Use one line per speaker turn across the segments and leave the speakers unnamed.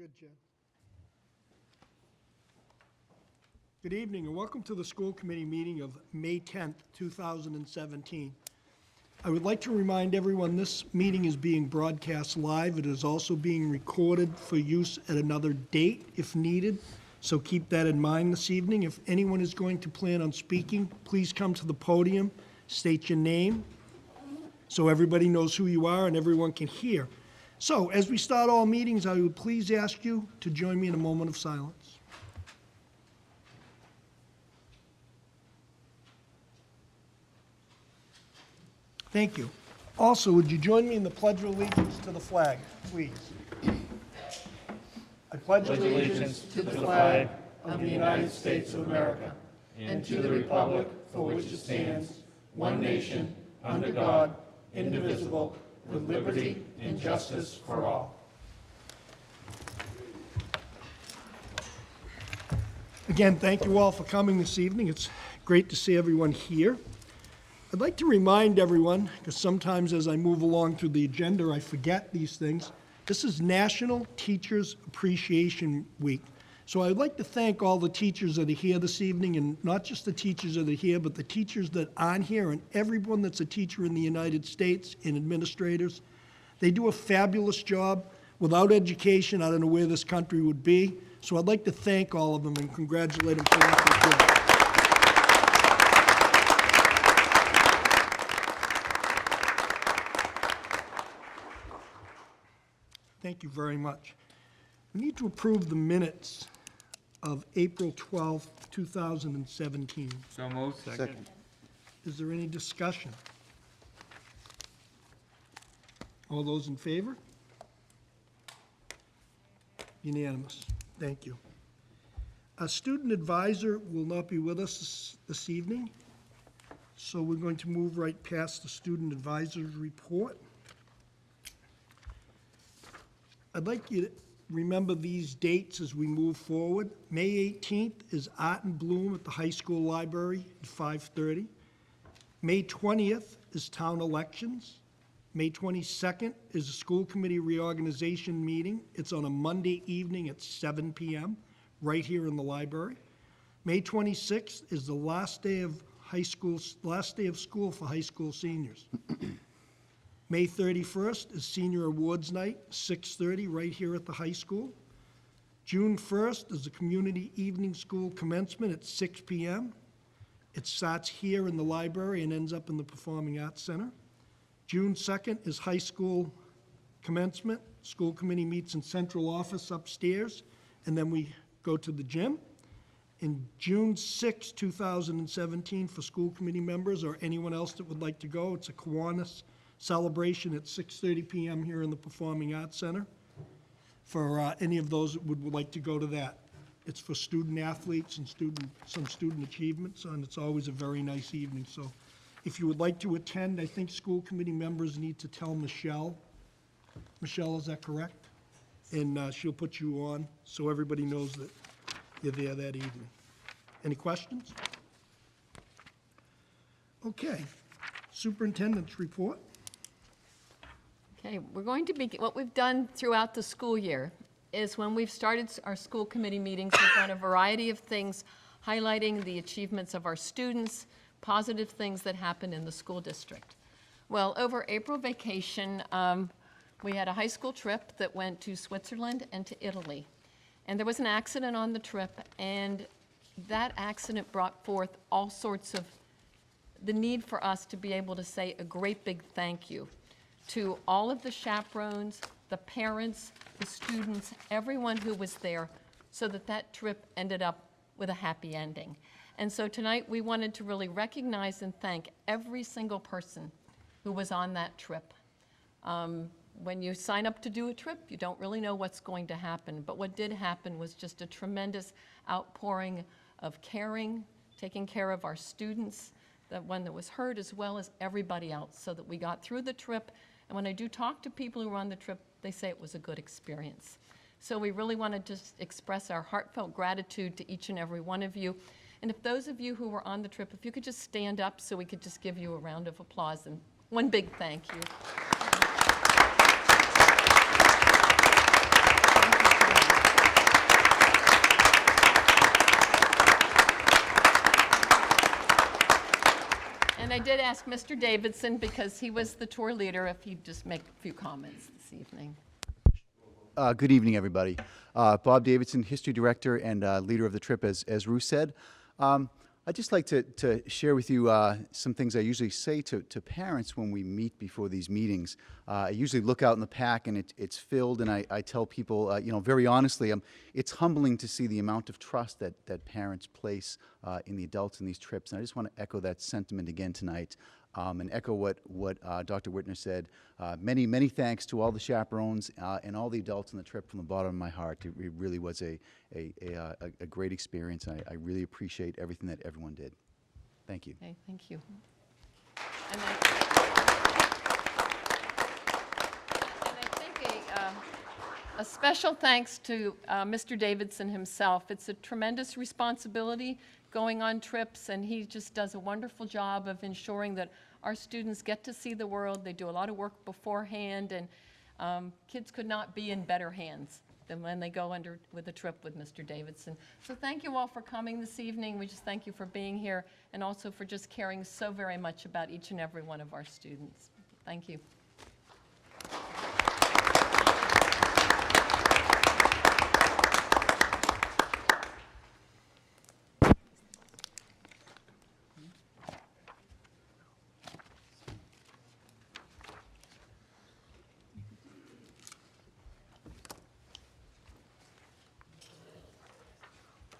good, Jen. Good evening and welcome to the school committee meeting of May 10th, 2017. I would like to remind everyone this meeting is being broadcast live. It is also being recorded for use at another date if needed. So keep that in mind this evening. If anyone is going to plan on speaking, please come to the podium, state your name, so everybody knows who you are and everyone can hear. So as we start all meetings, I would please ask you to join me in a moment of silence. Thank you. Also, would you join me in the Pledge of Allegiance to the flag, please? I pledge
allegiance to the flag of the United States of America and to the republic for which it stands, one nation, under God, indivisible, with liberty and justice for all.
Again, thank you all for coming this evening. It's great to see everyone here. I'd like to remind everyone, because sometimes as I move along through the agenda, I forget these things. This is National Teachers Appreciation Week. So I'd like to thank all the teachers that are here this evening, and not just the teachers that are here, but the teachers that aren't here, and everyone that's a teacher in the United States, and administrators. They do a fabulous job. Without education, I don't know where this country would be. So I'd like to thank all of them and congratulate them for what they do. Thank you very much. We need to approve the minutes of April 12th, 2017.
So moved. Second.
Is there any discussion? All those in favor? Unanimous. Thank you. A student advisor will not be with us this evening, so we're going to move right past the student advisor's report. I'd like you to remember these dates as we move forward. May 18th is Art and Bloom at the high school library at 5:30. May 20th is town elections. May 22nd is a school committee reorganization meeting. It's on a Monday evening at 7 p.m. right here in the library. May 26th is the last day of school for high school seniors. May 31st is Senior Awards Night, 6:30, right here at the high school. June 1st is the Community Evening School Commencement at 6 p.m. It starts here in the library and ends up in the Performing Arts Center. June 2nd is High School Commencement. School committee meets in central office upstairs, and then we go to the gym. In June 6, 2017, for school committee members or anyone else that would like to go, it's a Kiwanis celebration at 6:30 p.m. here in the Performing Arts Center. For any of those that would like to go to that. It's for student athletes and some student achievements, and it's always a very nice evening. So if you would like to attend, I think school committee members need to tell Michelle. Michelle, is that correct? And she'll put you on so everybody knows that you're there that evening. Any questions? Okay. Superintendent's report.
Okay, we're going to begin, what we've done throughout the school year is when we've started our school committee meetings, we've done a variety of things highlighting the achievements of our students, positive things that happen in the school district. Well, over April vacation, we had a high school trip that went to Switzerland and to Italy. And there was an accident on the trip, and that accident brought forth all sorts of the need for us to be able to say a great big thank you to all of the chaperones, the parents, the students, everyone who was there, so that that trip ended up with a happy ending. And so tonight we wanted to really recognize and thank every single person who was on that trip. When you sign up to do a trip, you don't really know what's going to happen, but what did happen was just a tremendous outpouring of caring, taking care of our students, the one that was hurt, as well as everybody else, so that we got through the trip. And when I do talk to people who were on the trip, they say it was a good experience. So we really want to just express our heartfelt gratitude to each and every one of you. And if those of you who were on the trip, if you could just stand up so we could just give you a round of applause and one big thank you. Thank you so much. did ask Mr. Davidson, because he was the tour leader, if he'd just make a few comments this evening.
Good evening, everybody. Bob Davidson, History Director and leader of the trip, as Ruth said. I'd just like to share with you some things I usually say to parents when we meet before these meetings. I usually look out in the pack and it's filled, and I tell people, very honestly, it's humbling to see the amount of trust that parents place in the adults in these trips. And I just want to echo that sentiment again tonight. And echo what Dr. Whitner said. Many, many thanks to all the chaperones and all the adults on the trip from the bottom of my heart. It really was a great experience. I really appreciate everything that everyone did. Thank you.
Okay, thank you. And I think a special thanks to Mr. Davidson himself. It's a tremendous responsibility going on trips, and he just does a wonderful job of ensuring that our students get to see the world. They do a lot of work beforehand, and kids could not be in better hands than when they go with a trip with Mr. Davidson. So thank you all for coming this evening. We just thank you for being here, and also for just caring so very much about each and every one of our students. Thank you.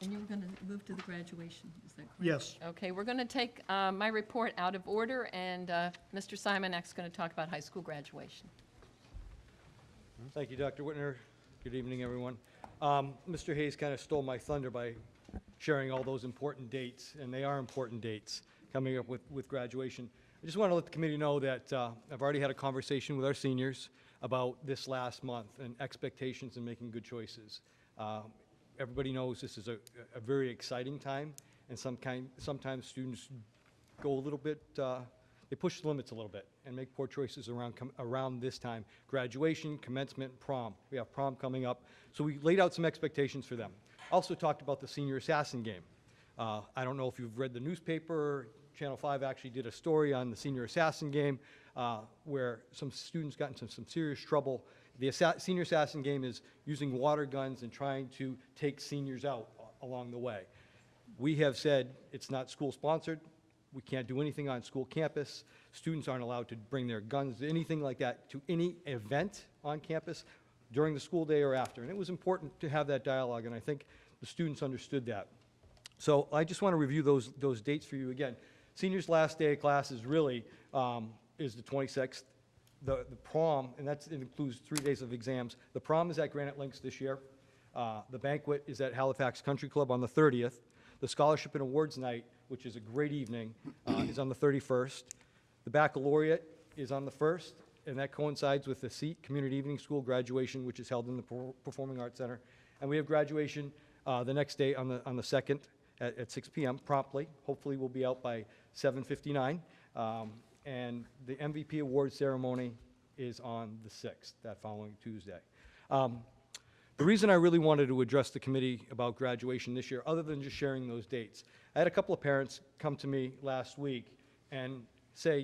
And you're going to move to the graduation, is that correct?
Yes.
Okay, we're going to take my report out of order, and Mr. Simonak's going to talk about high school graduation.
Thank you, Dr. Whitner. Good evening, everyone. Mr. Hayes kind of stole my thunder by sharing all those important dates, and they are important dates coming up with graduation. I just want to let the committee know that I've already had a conversation with our seniors about this last month and expectations and making good choices. Everybody knows this is a very exciting time, and sometimes students go a little bit, they push the limits a little bit and make poor choices around this time. Graduation, commencement, prom. We have prom coming up. So we laid out some expectations for them. Also talked about the senior assassin game. I don't know if you've read the newspaper. Channel 5 actually did a story on the senior assassin game where some students got into some serious trouble. The senior assassin game is using water guns and trying to take seniors out along the way. We have said it's not school-sponsored. We can't do anything on school campus. Students aren't allowed to bring their guns, anything like that, to any event on campus during the school day or after. And it was important to have that dialogue, and I think the students understood that. So I just want to review those dates for you again. Seniors' last day of class is really is the 26th. The prom, and it includes 3 days of exams. The prom is at Granite Links this year. The banquet is at Halifax Country Club on the 30th. The scholarship and awards night, which is a great evening, is on the 31st. The baccalaureate is on the 1st, and that coincides with the SEAT Community Evening School graduation, which is held in the Performing Arts Center. And we have graduation the next day on the 2nd at 6 p.m. promptly. Hopefully we'll be out by 7:59. And the MVP award ceremony is on the 6th, that following Tuesday. The reason I really wanted to address the committee about graduation this year, other than just sharing those dates, I had a couple of parents come to me last week and say,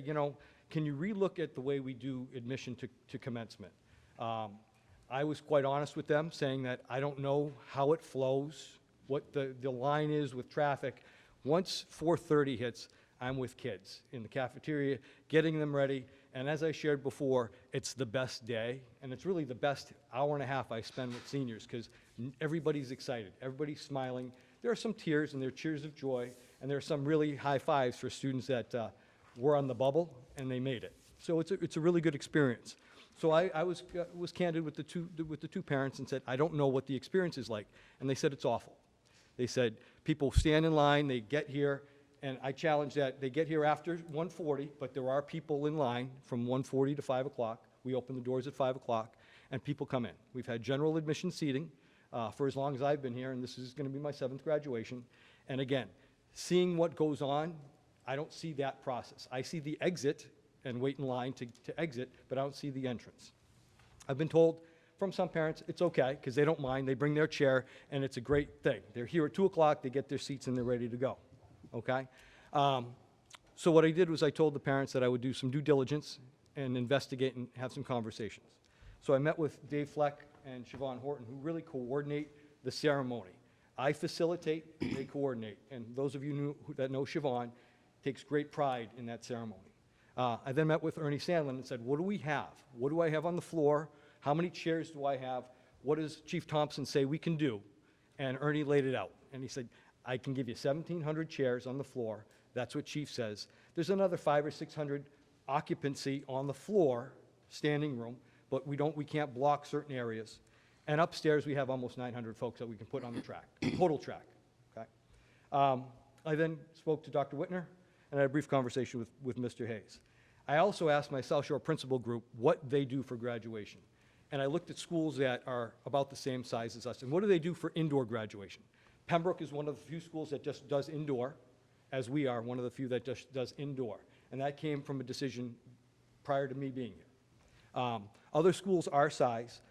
can you relook at the way we do admission to commencement? I was quite honest with them, saying that I don't know how it flows, what the line is with traffic. Once 4:30 hits, I'm with kids in the cafeteria, getting them ready, and as I shared before, it's the best day, and it's really the best hour and a half I spend with seniors, because everybody's excited, everybody's smiling. There are some tears, and there are cheers of joy, and there are some really high fives for students that were on the bubble, and they made it. So it's a really good experience. So I was candid with the two parents and said, I don't know what the experience is like, and they said it's awful. They said people stand in line, they get here, and I challenge that. They get here after 1:40, but there are people in line from 1:40 to 5 o'clock. We open the doors at 5 o'clock, and people come in. We've had general admission seating for as long as I've been here, and this is going to be my 7th graduation. And again, seeing what goes on, I don't see that process. I see the exit and wait in line to exit, but I don't see the entrance. I've been told from some parents it's okay, because they don't mind. They bring their chair, and it's a great thing. They're here at 2 o'clock, they get their seats, and they're ready to go. Okay?
So what I did was I told the parents that I would do some due diligence and investigate and have some conversations. So I met with Dave Fleck and Siobhan Horton, who really coordinate the ceremony. I facilitate, they coordinate. And those of you that know Siobhan takes great pride in that ceremony. I then met with Ernie Sandlin and said, what do we have? What do I have on the floor? How many chairs do I have? What does Chief Thompson say we can do? And Ernie laid it out. And he said, I can give you 1,700 chairs on the floor. That's what Chief says. There's another 500 or 600 occupancy on the floor, standing room, but we can't block certain areas. And upstairs, we have almost 900 folks that we can put on the track, total track, okay? I then spoke to Dr. Whitner, and I had a brief conversation with Mr. Hayes. I also asked my South Shore principal group what they do for graduation. And I looked at schools that are about the same size as us, and what do they do for indoor graduation? Pembroke is one of the few schools that just does indoor, as we are one of the few that just does indoor. And that came from a decision prior to me being here. Other schools our size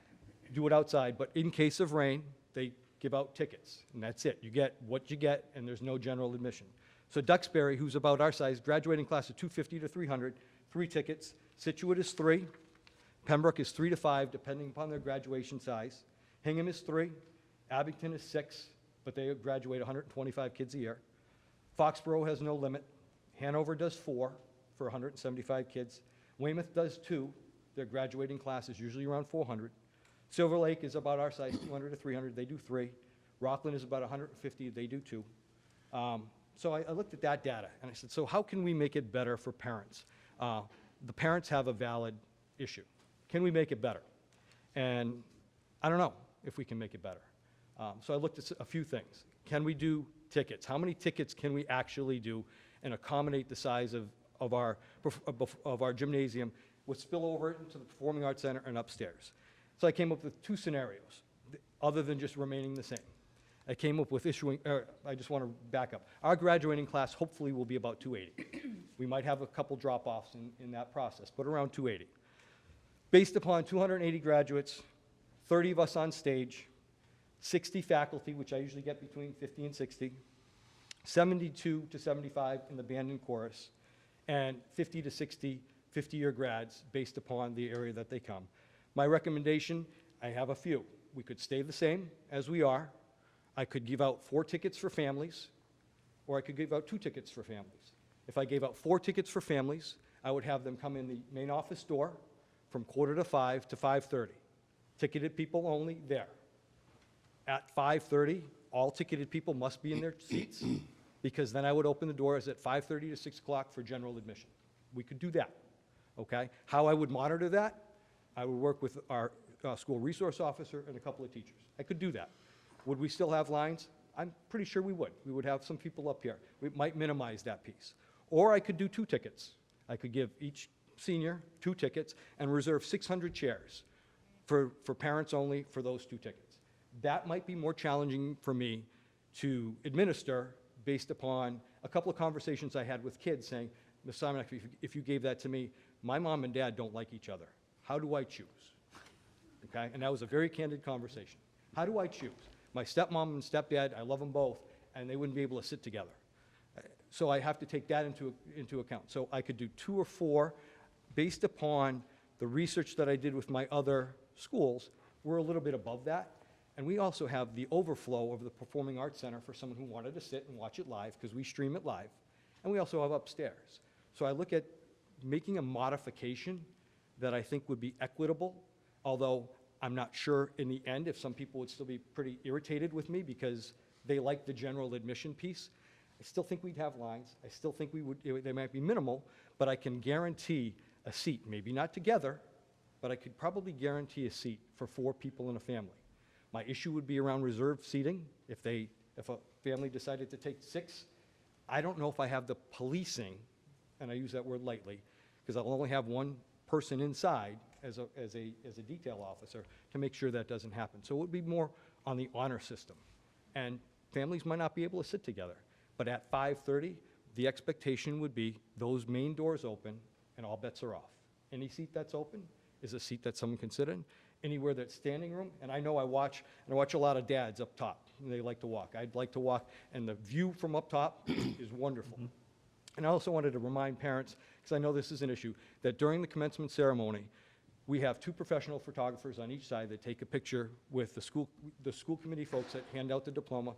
do it outside, but in case of rain, they give out tickets, and that's it. You get what you get, and there's no general admission. So Duxbury, who's about our size, graduating class of 250 to 300, 3 tickets. Situate is 3. Pembroke is 3 to 5, depending upon their graduation size. Hingham is 3. Abington is 6, but they graduate 125 kids a year. Foxborough has no limit. Hanover does 4 for 175 kids. Weymouth does 2. Their graduating class is usually around 400. Silver Lake is about our size, 200 to 300. They do 3. Rockland is about 150. They do 2. So I looked at that data, and I said, so how can we make it better for parents? The parents have a valid issue. Can we make it better? And I don't know if we can make it better. So I looked at a few things. Can we do tickets? How many tickets can we actually do and accommodate the size of our gymnasium with spillover into the Performing Arts Center and upstairs? So I came up with 2 scenarios, other than just remaining the same. I came up with I just want to back up. Our graduating class hopefully will be about 280. We might have a couple drop-offs in that process, but around 280. Based upon 280 graduates, 30 of us on stage, 60 faculty, which I usually get between 50 and 60, 72 to 75 in the band and chorus, and 50 to 60 50-year grads based upon the area that they come. My recommendation, I have a few. We could stay the same as we are. I could give out 4 tickets for families, or I could give out 2 tickets for families. If I gave out 4 tickets for families, I would have them come in the main office door from 4:45 to 5:30. Ticketed people only there. At 5:30, all ticketed people must be in their seats, because then I would open the doors at 5:30 to 6 o'clock for general admission. We could do that, okay? How I would monitor that, I would work with our school resource officer and a couple of teachers. I could do that. Would we still have lines? I'm pretty sure we would. We would have some people up here. We might minimize that piece. Or I could do 2 tickets. I could give each senior 2 tickets and reserve 600 chairs for parents only for those 2 tickets. That might be more challenging for me to administer based upon a couple of conversations I had with kids saying, Ms. Simonek, if you gave that to me, my mom and dad don't like each other. How do I choose? Okay, and that was a very candid conversation. How do I choose? My stepmom and stepdad, I love them both, and they wouldn't be able to sit together. So I have to take that into account. So I could do 2 or 4 based upon the research that I did with my other schools. We're a little bit above that. And we also have the overflow of the Performing Arts Center for someone who wanted to sit and watch it live, because we stream it live. And we also have upstairs. So I look at making a modification that I think would be equitable, although I'm not sure in the end if some people would still be pretty irritated with me because they like the general admission piece. I still think we'd have lines. I still think they might be minimal, but I can guarantee a seat, maybe not together, but I could probably guarantee a seat for 4 people in a family. My issue would be around reserved seating. If a family decided to take 6, I don't know if I have the policing, and I use that word lightly, because I'll only have 1 person inside as a detail officer to make sure that doesn't happen. So it would be more on the honor system. And families might not be able to sit together. But at 5:30, the expectation would be those main doors open and all bets are off. Any seat that's open is a seat that someone can sit in. Anywhere that's standing room, and I know I watch a lot of dads up top, and they like to walk. I'd like to walk, and the view from up top is wonderful. And I also wanted to remind parents, because I know this is an issue, that during the commencement ceremony, we have 2 professional photographers on each side that take a picture with the school committee folks that hand out the diploma,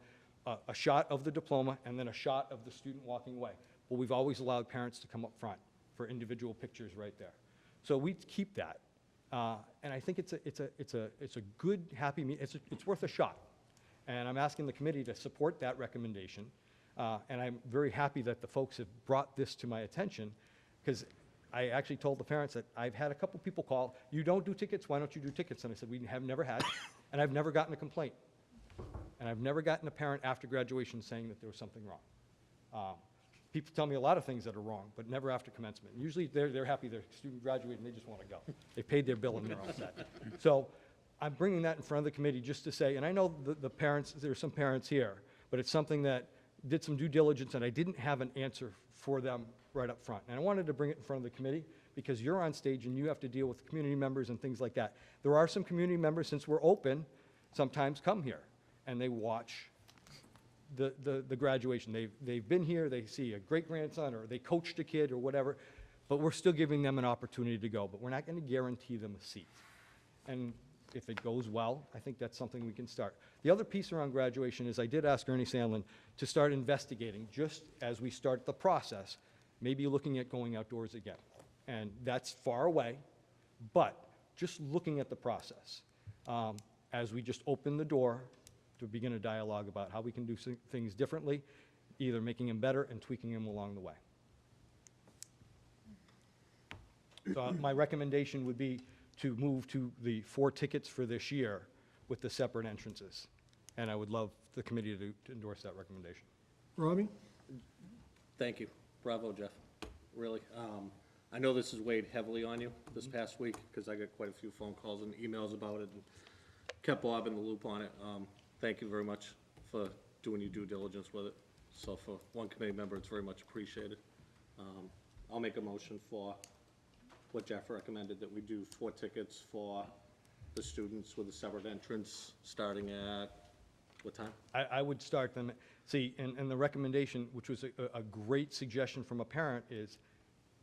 a shot of the diploma, and then a shot of the student walking away. But we've always allowed parents to come up front for individual pictures right there. So we keep that. And I think it's a good, happy meeting. It's worth a shot. And I'm asking the committee to support that recommendation. And I'm very happy that the folks have brought this to my attention, because I actually told the parents that I've had a couple people call, you don't do tickets, why don't you do tickets? And I said, we have never had, and I've never gotten a complaint. And I've never gotten a parent after graduation saying that there was something wrong. People tell me a lot of things that are wrong, but never after commencement. Usually they're happy their student graduated and they just want to go. They paid their bill and they're all set. So I'm bringing that in front of the committee just to say, and I know the parents, there are some parents here, but it's something that did some due diligence and I didn't have an answer for them right up front. And I wanted to bring it in front of the committee because you're on stage and you have to deal with community members and things like that. There are some community members, since we're open, sometimes come here and they watch the graduation. They've been here, they see a great-grandson, or they coached a kid or whatever, but we're still giving them an opportunity to go, but we're not going to guarantee them a seat. And if it goes well, I think that's something we can start. The other piece around graduation is I did ask Ernie Sandlin to start investigating, just as we start the process, maybe looking at going outdoors again. And that's far away, but just looking at the process, as we just open the door to begin a dialogue about how we can do things differently, either making them better and tweaking them along the way. So my recommendation would be to move to the 4 tickets for this year with the separate entrances. And I would love the committee to endorse that recommendation.
Robbie?
Thank you. Bravo, Jeff. Really. I know this has weighed heavily on you this past week, because I got quite a few phone calls and emails about it and kept Bob in the loop on it. Thank you very much for doing your due diligence with it. So for one committee member, it's very much appreciated. I'll make a motion for what Jeff recommended, that we do 4 tickets for the students with a separate entrance, starting at what time?
I would start them, see, and the recommendation, which was a great suggestion from a parent, is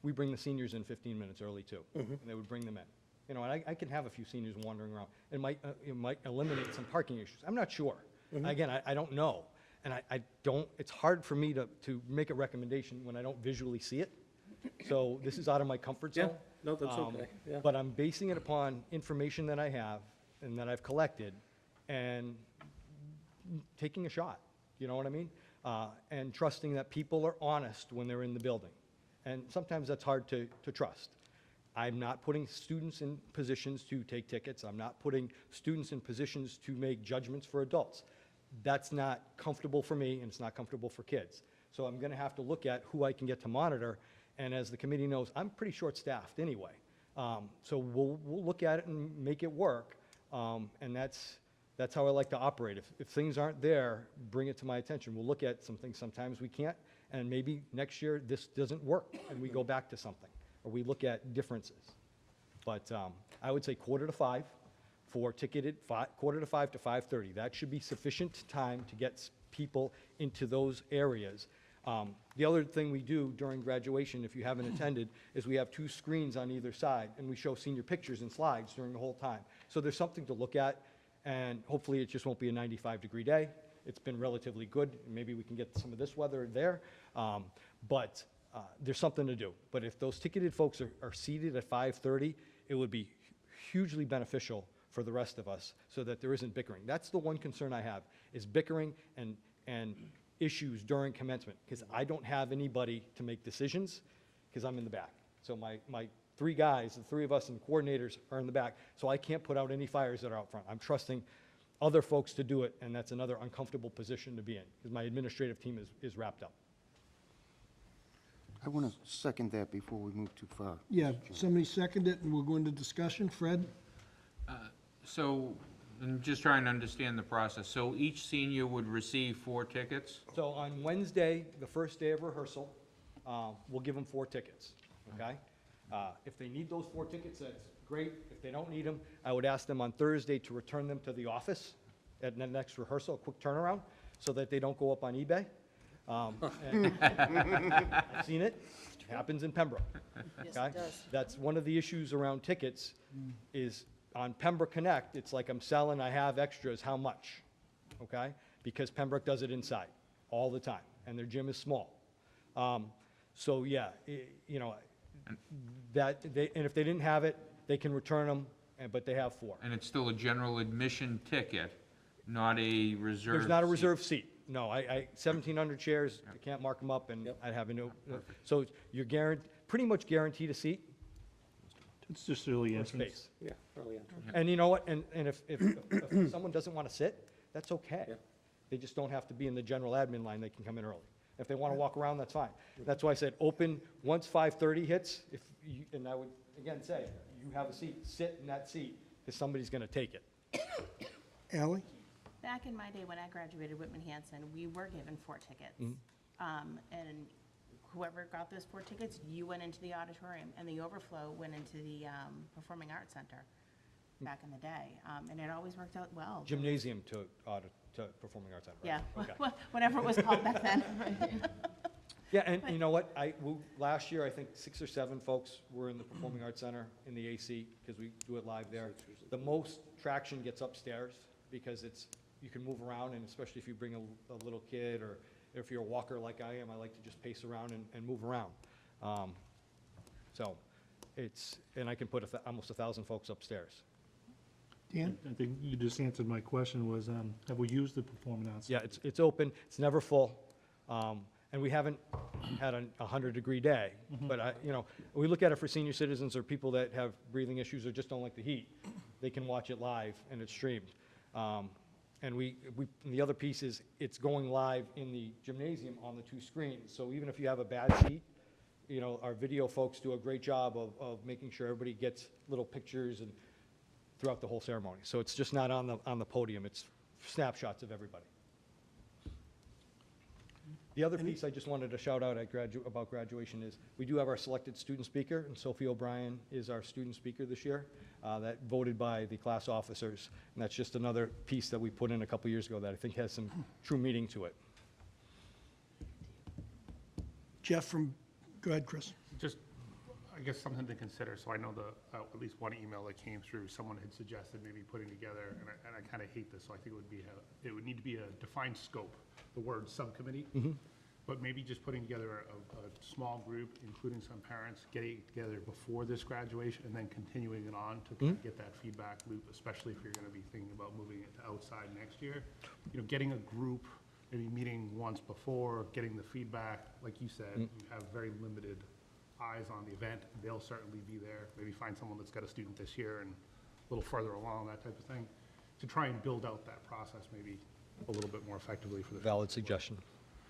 we bring the seniors in 15 minutes early too. And they would bring them in. You know, and I can have a few seniors wandering around. It might eliminate some parking issues. I'm not sure. Again, I don't know. And I don't, it's hard for me to make a recommendation when I don't visually see it. So this is out of my comfort zone.
Yeah, no, that's okay, yeah.
But I'm basing it upon information that I have and that I've collected and taking a shot, you know what I mean? And trusting that people are honest when they're in the building. And sometimes that's hard to trust. I'm not putting students in positions to take tickets. I'm not putting students in positions to make judgments for adults. That's not comfortable for me, and it's not comfortable for kids. So I'm going to have to look at who I can get to monitor. And as the committee knows, I'm pretty short-staffed anyway. So we'll look at it and make it work. And that's how I like to operate. If things aren't there, bring it to my attention. We'll look at some things. Sometimes we can't. And maybe next year this doesn't work, and we go back to something. Or we look at differences. But I would say 4:45 for ticketed, 4:45 to 5:30. That should be sufficient time to get people into those areas. The other thing we do during graduation, if you haven't attended, is we have 2 screens on either side, and we show senior pictures and slides during the whole time. So there's something to look at, and hopefully it just won't be a 95-degree day. It's been relatively good. Maybe we can get some of this weather there. But there's something to do. But if those ticketed folks are seated at 5:30, it would be hugely beneficial for the rest of us so that there isn't bickering. That's the one concern I have, is bickering and issues during commencement, because I don't have anybody to make decisions because I'm in the back. So my 3 guys, the 3 of us and coordinators are in the back, so I can't put out any fires that are out front. I'm trusting other folks to do it, and that's another uncomfortable position to be in because my administrative team is wrapped up.
I want to second that before we move too far.
Yeah, somebody second it, and we'll go into discussion. Fred?
So, I'm just trying to understand the process. So each senior would receive 4 tickets?
So on Wednesday, the first day of rehearsal, we'll give them 4 tickets, okay? If they need those 4 tickets, that's great. If they don't need them, I would ask them on Thursday to return them to the office at the next rehearsal, a quick turnaround, so that they don't go up on eBay. And I've seen it, it happens in Pembroke. Okay? That's one of the issues around tickets is on Pembroke Connect, it's like I'm selling, I have extras, how much? Okay? Because Pembroke does it inside all the time, and their gym is small. So, yeah, you know, that, and if they didn't have it, they can return them, but they have 4.
And it's still a general admission ticket, not a reserved
There's not a
seat.
reserved seat. No, 1,700 chairs, I can't mark them up, and I have no, so you're pretty much guaranteed a seat
It's just early
or
entrance.
space.
Yeah, early entrance.
And you know what, and if someone doesn't want to sit, that's okay. They just don't have to be in the general admin line, they can come in early. If they want to walk around, that's fine. That's why I said open, once 5:30 hits, if you, and I would, again, say, you have a seat, sit in that seat, because somebody's going to take it.
Ally?
Back in my day when I graduated Whitman-Hanson, we were given 4 tickets. And whoever got those 4 tickets, you went into the auditorium, and the overflow went into the Performing Arts Center back in the day. And it always worked out well.
Gymnasium to Performing Arts Center.
Yeah,
right? Okay.
whatever it was called back then.
Yeah, and you know what, last year, I think 6 or 7 folks were in the Performing Arts Center in the AC, because we do it live there. The most traction gets upstairs, because you can move around, and especially if you bring a little kid, or if you're a walker like I am, I like to just pace around and move around. So, and I can put almost 1,000 folks upstairs.
Dan?
I think you just answered my question was, have we used the performing arts?
Yeah, it's open, it's never full, and we haven't had a 100-degree day. But you know, we look at it for senior citizens or people that have breathing issues or just don't like the heat. They can watch it live and it's streamed. And and the other piece is it's going live in the gymnasium on the 2 screens. So even if you have a bad seat, you know, our video folks do a great job of making sure everybody gets little pictures and throughout the whole ceremony. So it's just not on the podium, it's snapshots of everybody. The other piece I just wanted to shout out about graduation is we do have our selected student speaker, and Sophie O'Brien is our student speaker this year, that voted by the class officers. And that's just another piece that we put in a couple years ago that I think has some true meaning to it.
Jeff go ahead, Chris.
Just, I guess, something to consider. So I know at least one email that came through, someone had suggested maybe putting together, and I kind of hate this, so I think it would need to be a defined scope, the word subcommittee, but maybe just putting together a small group, including some parents, getting together before this graduation, and then continuing it on to kind of get that feedback loop, especially if you're going to be thinking about moving it to outside next year. You know, getting a group, maybe meeting once before, getting the feedback, like you said, you have very limited eyes on the event, they'll certainly be there. Maybe find someone that's got a student this year and a little further along, that type of thing, to try and build out that process maybe a little bit more effectively for the future.
Valid suggestion.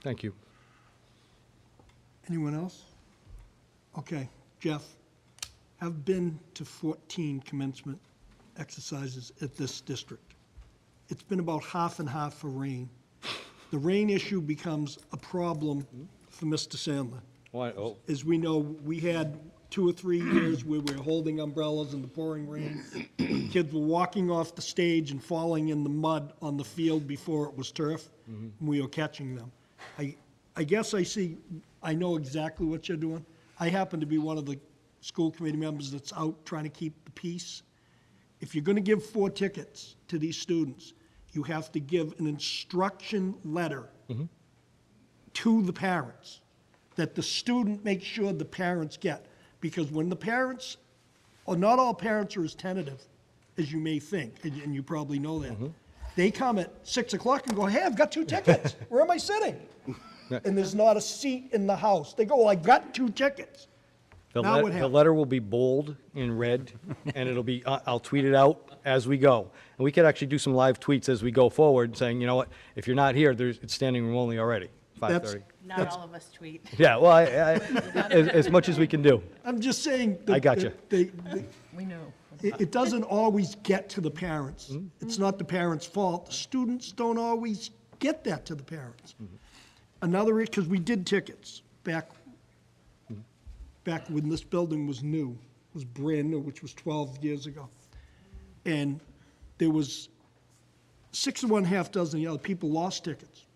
Thank you.
Anyone else? Okay, Jeff, I've been to 14 commencement exercises at this district. It's been about half and half for rain. The rain issue becomes a problem for Mr. Sandler.
Why, oh,
As we know, we had 2 or 3 years where we were holding umbrellas in the pouring rain. Kids were walking off the stage and falling in the mud on the field before it was turf, and we were catching them. I guess I know exactly what you're doing. I happen to be one of the school committee members that's out trying to keep the peace. If you're going to give 4 tickets to these students, you have to give an instruction letter to the parents that the student makes sure the parents get. Because when the parents, or not all parents are as tentative as you may think, and you probably know that. They come at 6 o'clock and go, hey, I've got 2 tickets. Where am I sitting? And there's not a seat in the house. They go, well, I got 2 tickets. Now what
the
happens?
letter will be bold in red, and it'll be, I'll tweet it out as we go. And we could actually do some live tweets as we go forward, saying, you know what, if you're not here, it's standing room only already, 5:30.
Not all of us tweet.
Yeah, well, as much as we can do.
I'm just saying.
I gotcha.
We know.
It doesn't always get to the parents. It's not the parents' fault. The students don't always get that to the parents. Another, because we did tickets back when this building was new, was brand new, which was 12 years ago. And there was 6 of one, half dozen of the other people lost tickets.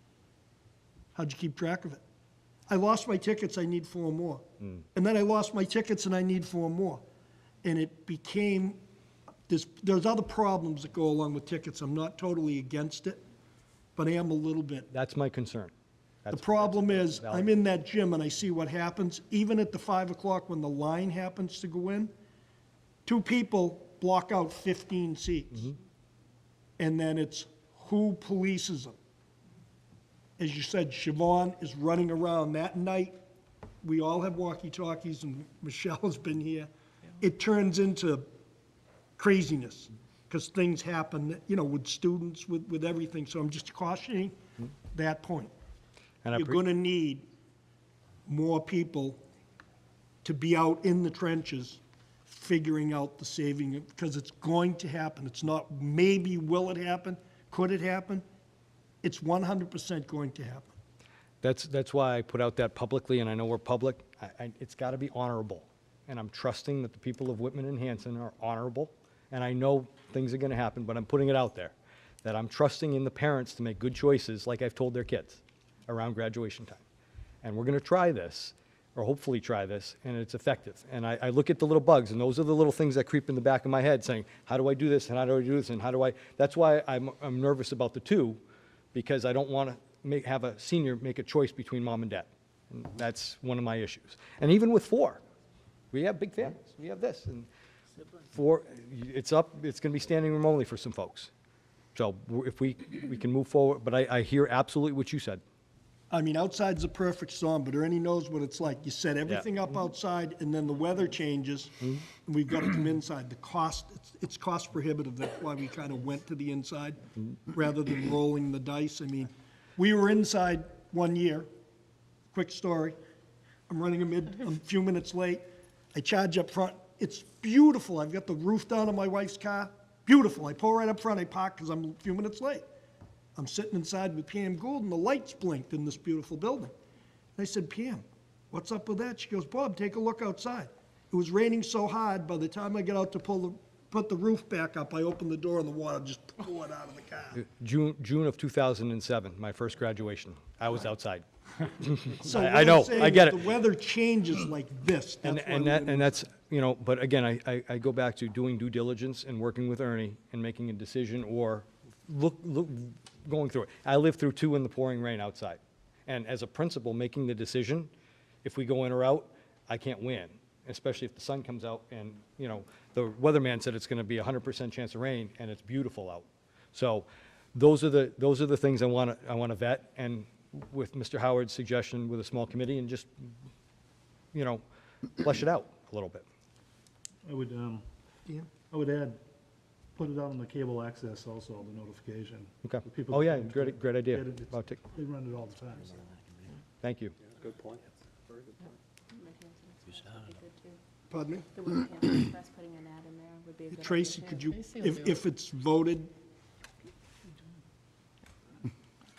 How'd you keep track of it? I lost my tickets, I need 4 more. And then I lost my tickets and I need 4 more. And it became, there's other problems that go along with tickets. I'm not totally against it, but I am a little bit.
That's my concern.
The
That's-
problem is,
valid.
I'm in that gym and I see what happens, even at the 5 o'clock when the line happens to go in, 2 people block out 15 seats. And then it's who polices them. As you said, Siobhan is running around. That night, we all have walkie-talkies, and Michelle has been here. It turns into craziness, because things happen, you know, with students, with everything. So I'm just cautioning that point.
And I
You're
appre-
gonna need more people to be out in the trenches figuring out the saving, because it's going to happen. It's not maybe will it happen, could it happen? It's 100% going to happen.
That's why I put out that publicly, and I know we're public. It's got to be honorable. And I'm trusting that the people of Whitman-Hanson are honorable. And I know things are going to happen, but I'm putting it out there, that I'm trusting in the parents to make good choices, like I've told their kids, around graduation time. And we're going to try this, or hopefully try this, and it's effective. And I look at the little bugs, and those are the little things that creep in the back of my head, saying, how do I do this, and how do I do this, and how do I... That's why I'm nervous about the 2, because I don't want to have a senior make a choice between mom and dad. And that's one of my issues. And even with 4, we have big families. We have this, and 4, it's up, it's going to be standing room only for some folks. So if we can move forward, but I hear absolutely what you said.
I mean, outside's a perfect storm, but Ernie knows what it's like. You set everything up outside, and then the weather changes, and we've got to come inside. The cost, it's cost prohibitive. That's why we kind of went to the inside rather than rolling the dice. I mean, we were inside one year. Quick story. I'm running a few minutes late. I charge up front. It's beautiful. I've got the roof down on my wife's car. Beautiful. I pull right up front. I park because I'm a few minutes late. I'm sitting inside with Pam Gould, and the lights blinked in this beautiful building. And I said, Pam, what's up with that? She goes, Bob, take a look outside. It was raining so hard, by the time I get out to put the roof back up, I opened the door and the water just poured out of the car.
June of 2007, my first graduation. I was outside.
So
I
what
know,
I'm saying
I get
is
it.
The weather changes like this. That's why we didn't-
And that's, you know, but again, I go back to doing due diligence and working with Ernie and making a decision, or going through it. I lived through 2 in the pouring rain outside. And as a principal, making the decision, if we go in or out, I can't win, especially if the sun comes out and, you know, the weatherman said it's going to be 100% chance of rain, and it's beautiful out. So those are the things I want to vet, and with Mr. Howard's suggestion with a small committee, and just, you know, flesh it out a little bit.
I would,
Dan?
I would add, put it out on the cable access also, the notification.
Okay.
for people
Oh,
to
yeah,
come to
great idea.
get it. It's-
About tick-
They run it all the time.
Thank you.
Pardon me?
The Whitman-Hanson Express, putting an ad in there would be a good idea,
Tracy,
too.
could you,
Tracy will do
if it's voted,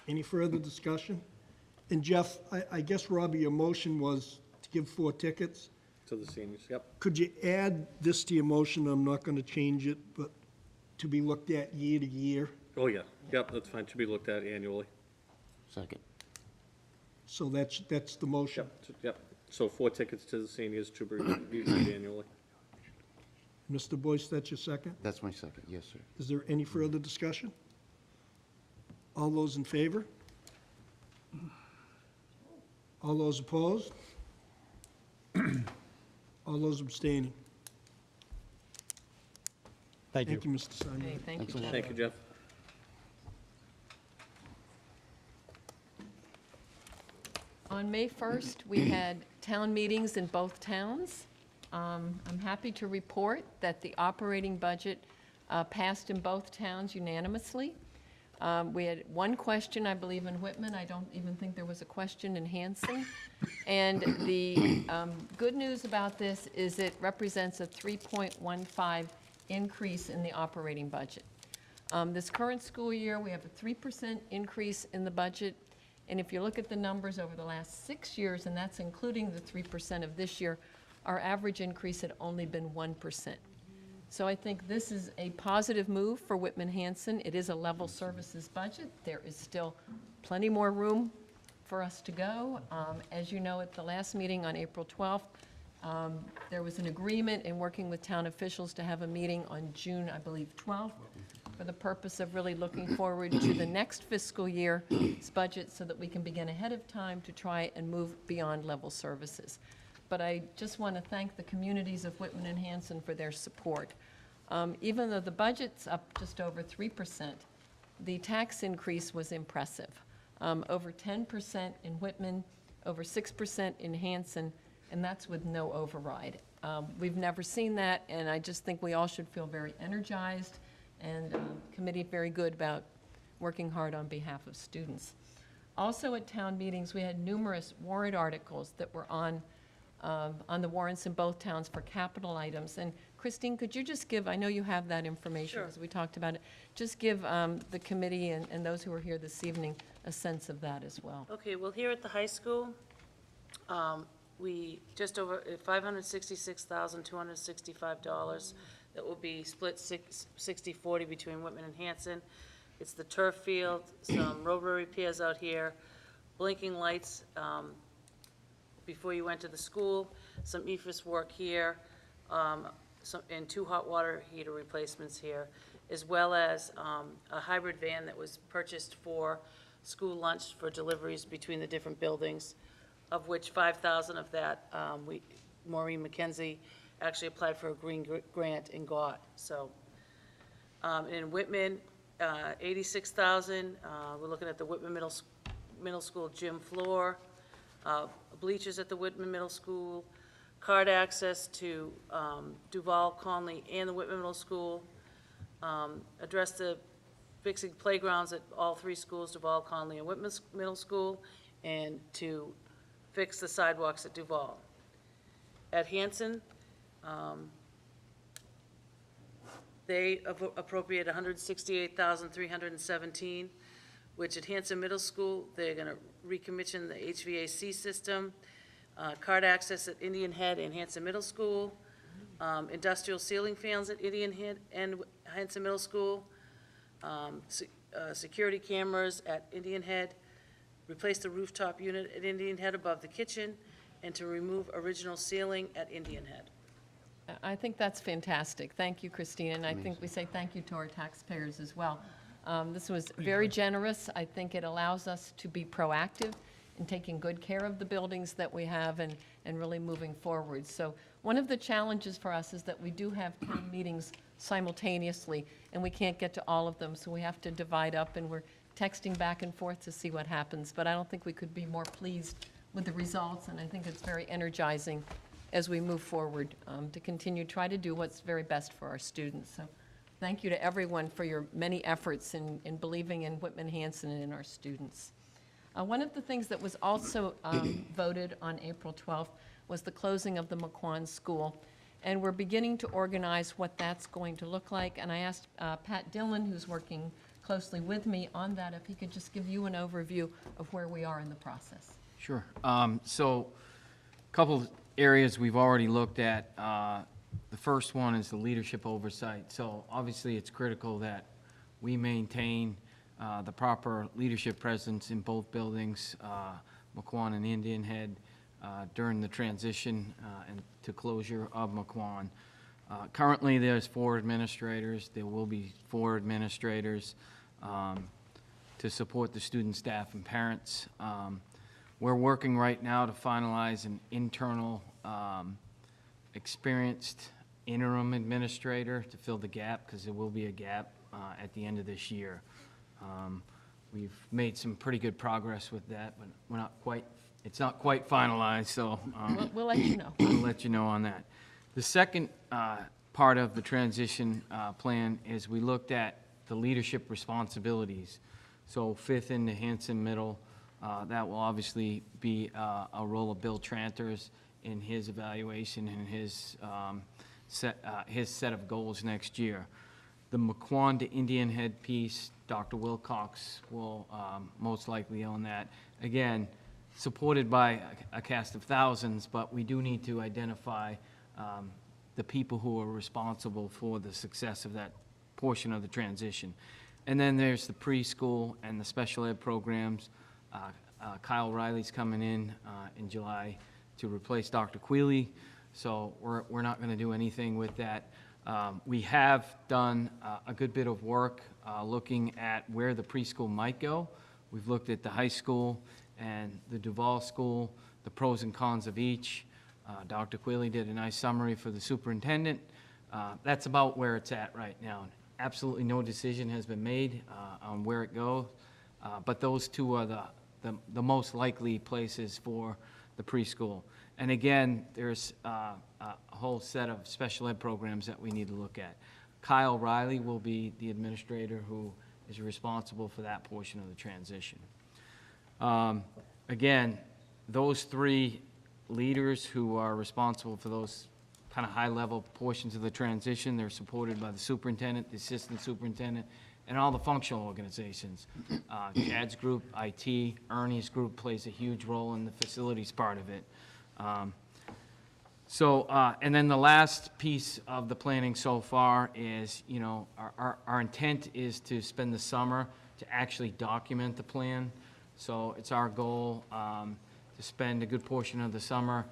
any further discussion? And Jeff, I guess, Robbie, your motion was to give 4 tickets.
To the seniors, yep.
Could you add this to your motion? I'm not going to change it, but to be looked at year to year.
Oh, yeah, yep, that's fine, to be looked at annually.
Second.
So that's the motion.
Yep, so 4 tickets to the seniors to be reviewed annually.
Mr. Boyce, that's your second?
That's my second, yes, sir.
Is there any further discussion? All those in favor? All those opposed? All those abstaining?
Thank you.
Thank you, Mr. Simon.
Okay, thank
Thanks
you,
a lot.
Jeff.
Thank you, Jeff.
On May 1st, we had town meetings in both towns. I'm happy to report that the operating budget passed in both towns unanimously. We had one question, I believe, in Whitman. I don't even think there was a question in Hanson. And the good news about this is it represents a 3.15 increase in the operating budget. This current school year, we have a 3% increase in the budget. And if you look at the numbers over the last 6 years, and that's including the 3% of this year, our average increase had only been 1%. So I think this is a positive move for Whitman-Hanson. It is a level services budget. There is still plenty more room for us to go. As you know, at the last meeting on April 12th, there was an agreement in working with town officials to have a meeting on June, I believe, 12th, for the purpose of really looking forward to the next fiscal year's budget so that we can begin ahead of time to try and move beyond level services. But I just want to thank the communities of Whitman-Hanson for their support. Even though the budget's up just over 3%, the tax increase was impressive. Over 10% in Whitman, over 6% in Hanson, and that's with no override. We've never seen that, and I just think we all should feel very energized, and committee very good about working hard on behalf of students. Also at town meetings, we had numerous warrant articles that were on the warrants in both towns for capital items. And Christine, could you just give, I know you have that information as we talked about it, just give the committee and those who are here this evening a sense of that as well.
Okay, well, here at the high school, we just over $566,265 that will be split 60-40 between Whitman and Hanson. It's the turf field, some roadway repairs out here, blinking lights before you enter the school, some EFS work here, and 2 hot water heater replacements here, as well as a hybrid van that was purchased for school lunch for deliveries between the different buildings, of which 5,000 of that, Maureen McKenzie actually applied for a green grant and got. So in Whitman, 86,000. We're looking at the Whitman Middle School gym floor, bleachers at the Whitman Middle School, card access to Duval, Conley, and the Whitman Middle School. Address the fixing playgrounds at all 3 schools, Duval, Conley, and Whitman Middle School, and to fix the sidewalks at Duval. At Hanson, they appropriate $168,317, which at Hanson Middle School, they're going to recommission the HVAC system, card access at Indian Head and Hanson Middle School, industrial ceiling fans at Indian Head and Hanson Middle School, security cameras at Indian Head, replace the rooftop unit at Indian Head above the kitchen, and to remove original ceiling at Indian Head.
I think that's fantastic. Thank you, Christine, and I think we say thank you to our taxpayers as well. This was very generous. I think it allows us to be proactive in taking good care of the buildings that we have and really moving forward. So one of the challenges for us is that we do have town meetings simultaneously, and we can't get to all of them, so we have to divide up, and we're texting back and forth to see what happens. But I don't think we could be more pleased with the results, and I think it's very energizing as we move forward to continue to try to do what's very best for our students. So thank you to everyone for your many efforts in believing in Whitman-Hanson and in our students. One of the things that was also voted on April 12th was the closing of the McQuon School. And we're beginning to organize what that's going to look like. And I asked Pat Dillon, who's working closely with me on that, if he could just give you an overview of where we are in the process.
Sure. So a couple areas we've already looked at. The first one is the leadership oversight. So obviously it's critical that we maintain the proper leadership presence in both buildings, McQuon and Indian Head, during the transition and to closure of McQuon. Currently there's 4 administrators. There will be 4 administrators to support the student, staff, and parents. We're working right now to finalize an internal experienced interim administrator to fill the gap, because there will be a gap at the end of this year. We've made some pretty good progress with that, but it's not quite finalized, so
We'll let you know.
we'll let you know on that. The second part of the transition plan is we looked at the leadership responsibilities. So 5th into Hanson Middle, that will obviously be a role of Bill Tranter's in his evaluation and his set of goals next year. The McQuon to Indian Head piece, Dr. Wilcox will most likely own that. Again, supported by a cast of thousands, but we do need to identify the people who are responsible for the success of that portion of the transition. And then there's the preschool and the special ed programs. Kyle Riley's coming in July to replace Dr. Quealy, so we're not going to do anything with that. We have done a good bit of work looking at where the preschool might go. We've looked at the high school and the Duval School, the pros and cons of each. Dr. Quealy did a nice summary for the superintendent. That's about where it's at right now. Absolutely no decision has been made on where it goes, but those two are the most likely places for the preschool. And again, there's a whole set of special ed programs that we need to look at. Kyle Riley will be the administrator who is responsible for that portion of the transition. Again, those three leaders who are responsible for those kind of high-level portions of the transition, they're supported by the superintendent, the assistant superintendent, and all the functional organizations. Chad's group, IT, Ernie's group plays a huge role in the facilities part of it. And then the last piece of the planning so far is, you know, our intent is to spend the summer to actually document the plan. So it's our goal to spend a good portion of the summer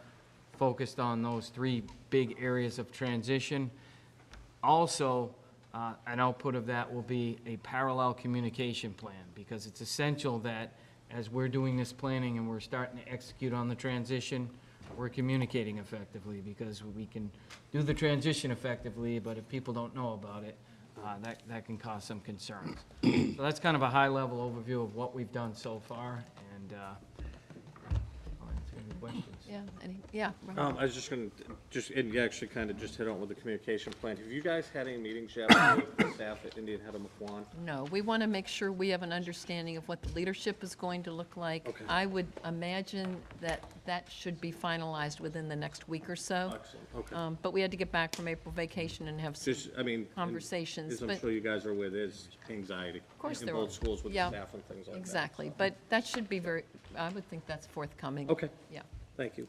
focused on those three big areas of transition. Also, an output of that will be a parallel communication plan, because it's essential that as we're doing this planning and we're starting to execute on the transition, we're communicating effectively, because we can do the transition effectively, but if people don't know about it, that can cause some concerns. So that's kind of a high-level overview of what we've done so far, and I'll answer any questions.
Yeah, Ron.
I was just going to, and you actually kind of just hit on with the communication plan. Have you guys had any meetings yet with the staff at Indian Head of McQuon?
No, we want to make sure we have an understanding of what the leadership is going to look like.
Okay.
I would imagine that that should be finalized within the next week or so.
Excellent, okay.
But we had to get back from April vacation and have some
Just, I mean,
conversations.
as I'm
But
sure you guys are aware, there's anxiety.
Of course there
in
are.
both schools with the
Yeah,
staff and things like that.
exactly, but that should be I would think that's forthcoming.
Okay.
Yeah.
Thank you.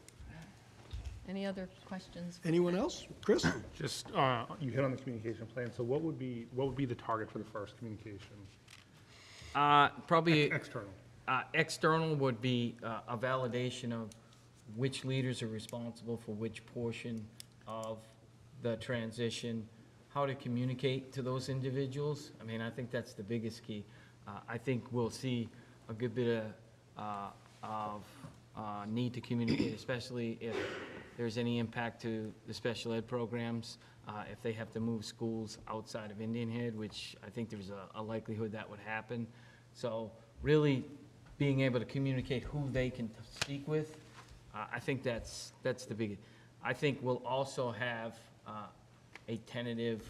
Any other questions?
Anyone else? Chris?
Just, you hit on the communication plan, so what would be the target for the first communication?
Probably
External.
external would be a validation of which leaders are responsible for which portion of the transition, how to communicate to those individuals. I mean, I think that's the biggest key. I think we'll see a good bit of need to communicate, especially if there's any impact to the special ed programs, if they have to move schools outside of Indian Head, which I think there's a likelihood that would happen. So really being able to communicate who they can speak with, I think that's the biggest. I think we'll also have a tentative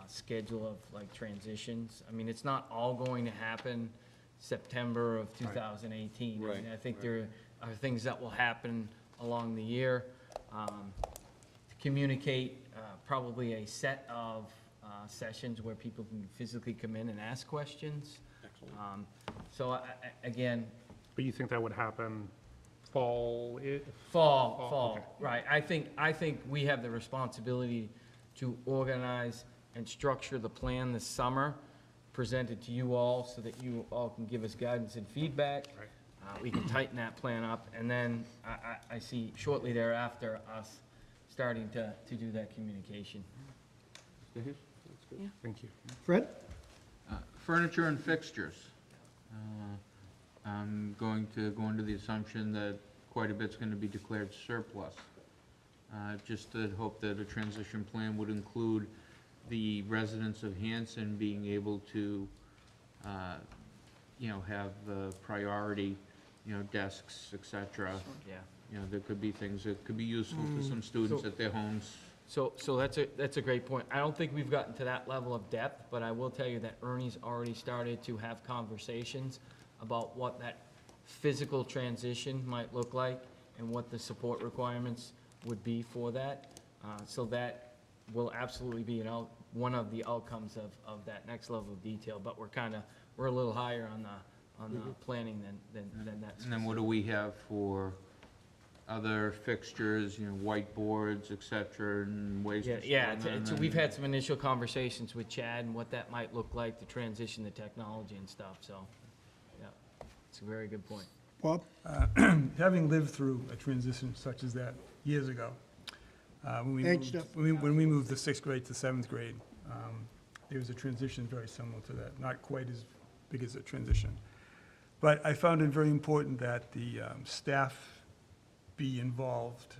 schedule of like transitions. I mean, it's not all going to happen September of 2018.
Right.
I mean, I think there are things that will happen along the year. To communicate probably a set of sessions where people can physically come in and ask questions.
Excellent.
So again,
But you think that would happen fall?
fall,
okay.
right. I think we have the responsibility to organize and structure the plan this summer, present it to you all so that you all can give us guidance and feedback.
Right.
We can tighten that plan up, and then I see shortly thereafter us starting to do that communication.
Thank you.
Fred?
Furniture and fixtures. I'm going to go under the assumption that quite a bit's going to be declared surplus. Just to hope that a transition plan would include the residents of Hanson being able to, have the priority, desks, et cetera.
Yeah.
There could be things that could be useful to some students
So-
at their homes.
So that's a great point. I don't think we've gotten to that level of depth, but I will tell you that Ernie's already started to have conversations about what that physical transition might look like and what the support requirements would be for that. So that will absolutely be one of the outcomes of that next level of detail, but we're a little higher on the planning than that.
And then what do we have for other fixtures, whiteboards, et cetera, and ways to
Yeah,
store them?
so we've had some initial conversations with Chad and what that might look like to transition the technology and stuff, so, yeah, it's a very good point.
Bob?
Having lived through a transition such as that years ago, when we
Thanks,
moved,
Jeff.
when we moved the 6th grade to 7th grade, there was a transition very similar to that, not quite as big as a transition. But I found it very important that the staff be involved.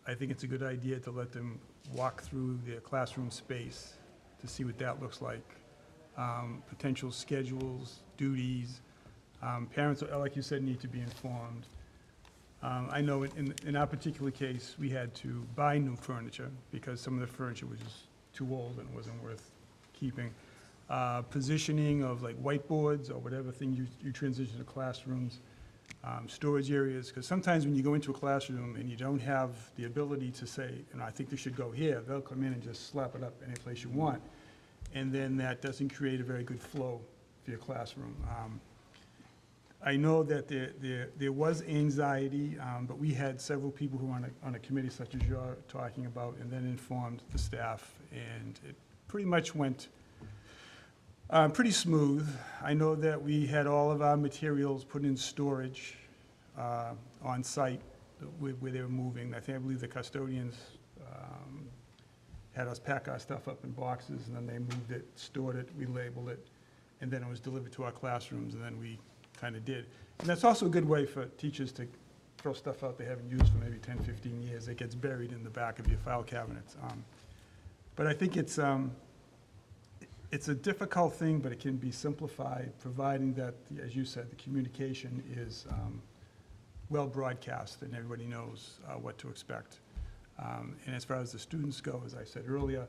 I think it's a good idea to let them walk through their classroom space to see what that looks like. Potential schedules, duties. Parents, like you said, need to be informed. I know in our particular case, we had to buy new furniture because some of the furniture was just too old and wasn't worth keeping. Positioning of like whiteboards or whatever thing you transition to classrooms. Storage areas, because sometimes when you go into a classroom and you don't have the ability to say, I think this should go here, they'll come in and just slap it up any place you want. And then that doesn't create a very good flow for your classroom. I know that there was anxiety, but we had several people who were on a committee such as you're talking about, and then informed the staff, and it pretty much went pretty smooth. I know that we had all of our materials put in storage on site where they were moving. I believe the custodians had us pack our stuff up in boxes, and then they moved it, stored it, we labeled it, and then it was delivered to our classrooms, and then we kind of did. And that's also a good way for teachers to throw stuff out they haven't used for maybe 10, 15 years. It gets buried in the back of your file cabinets. But I think it's a difficult thing, but it can be simplified, providing that, as you said, the communication is well broadcast and everybody knows what to expect. And as far as the students go, as I said earlier,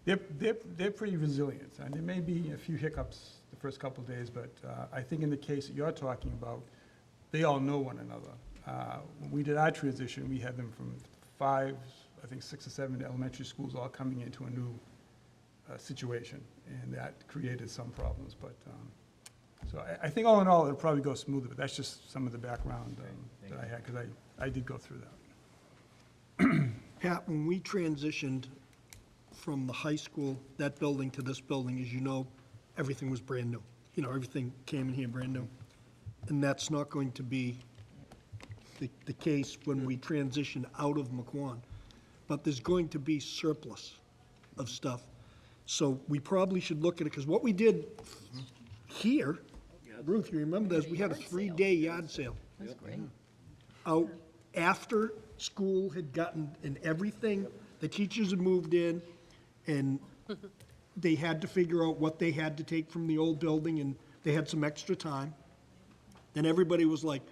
they're pretty resilient. And there may be a few hiccups the first couple of days, but I think in the case that you're talking about, they all know one another. When we did our transition, we had them from 5, I think 6 or 7 elementary schools all coming into a new situation, and that created some problems. But so I think all in all, it'll probably go smoother, but that's just some of the background that I had, because I did go through that.
Pat, when we transitioned from the high school, that building to this building, as you know, everything was brand new. Everything came in here brand new. And that's not going to be the case when we transition out of McQuon. But there's going to be surplus of stuff. So we probably should look at it, because what we did here, Ruth, you remember this, we had a 3-day yard sale.
That's great.
Out after school had gotten, and everything, the teachers had moved in, and they had to figure out what they had to take from the old building, and they had some extra time. Then everybody was like,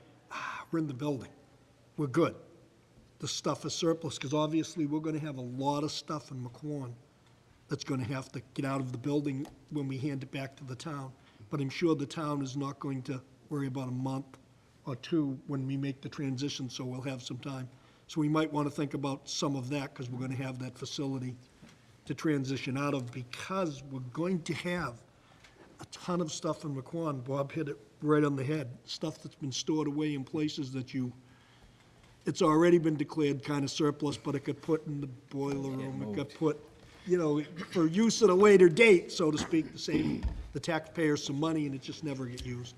we're in the building. We're good. The stuff is surplus, because obviously we're gonna have a lot of stuff in McQuon that's gonna have to get out of the building when we hand it back to the town. But I'm sure the town is not going to worry about a month or 2 when we make the transition, so we'll have some time. So we might want to think about some of that, because we're going to have that facility to transition out of, because we're going to have a ton of stuff in McQuon. Bob hit it right on the head. Stuff that's been stored away in places that it's already been declared kind of surplus, but it got put in the boiler room. It got put, for use at a later date, so to speak, to save the taxpayers some money, and it just never get used.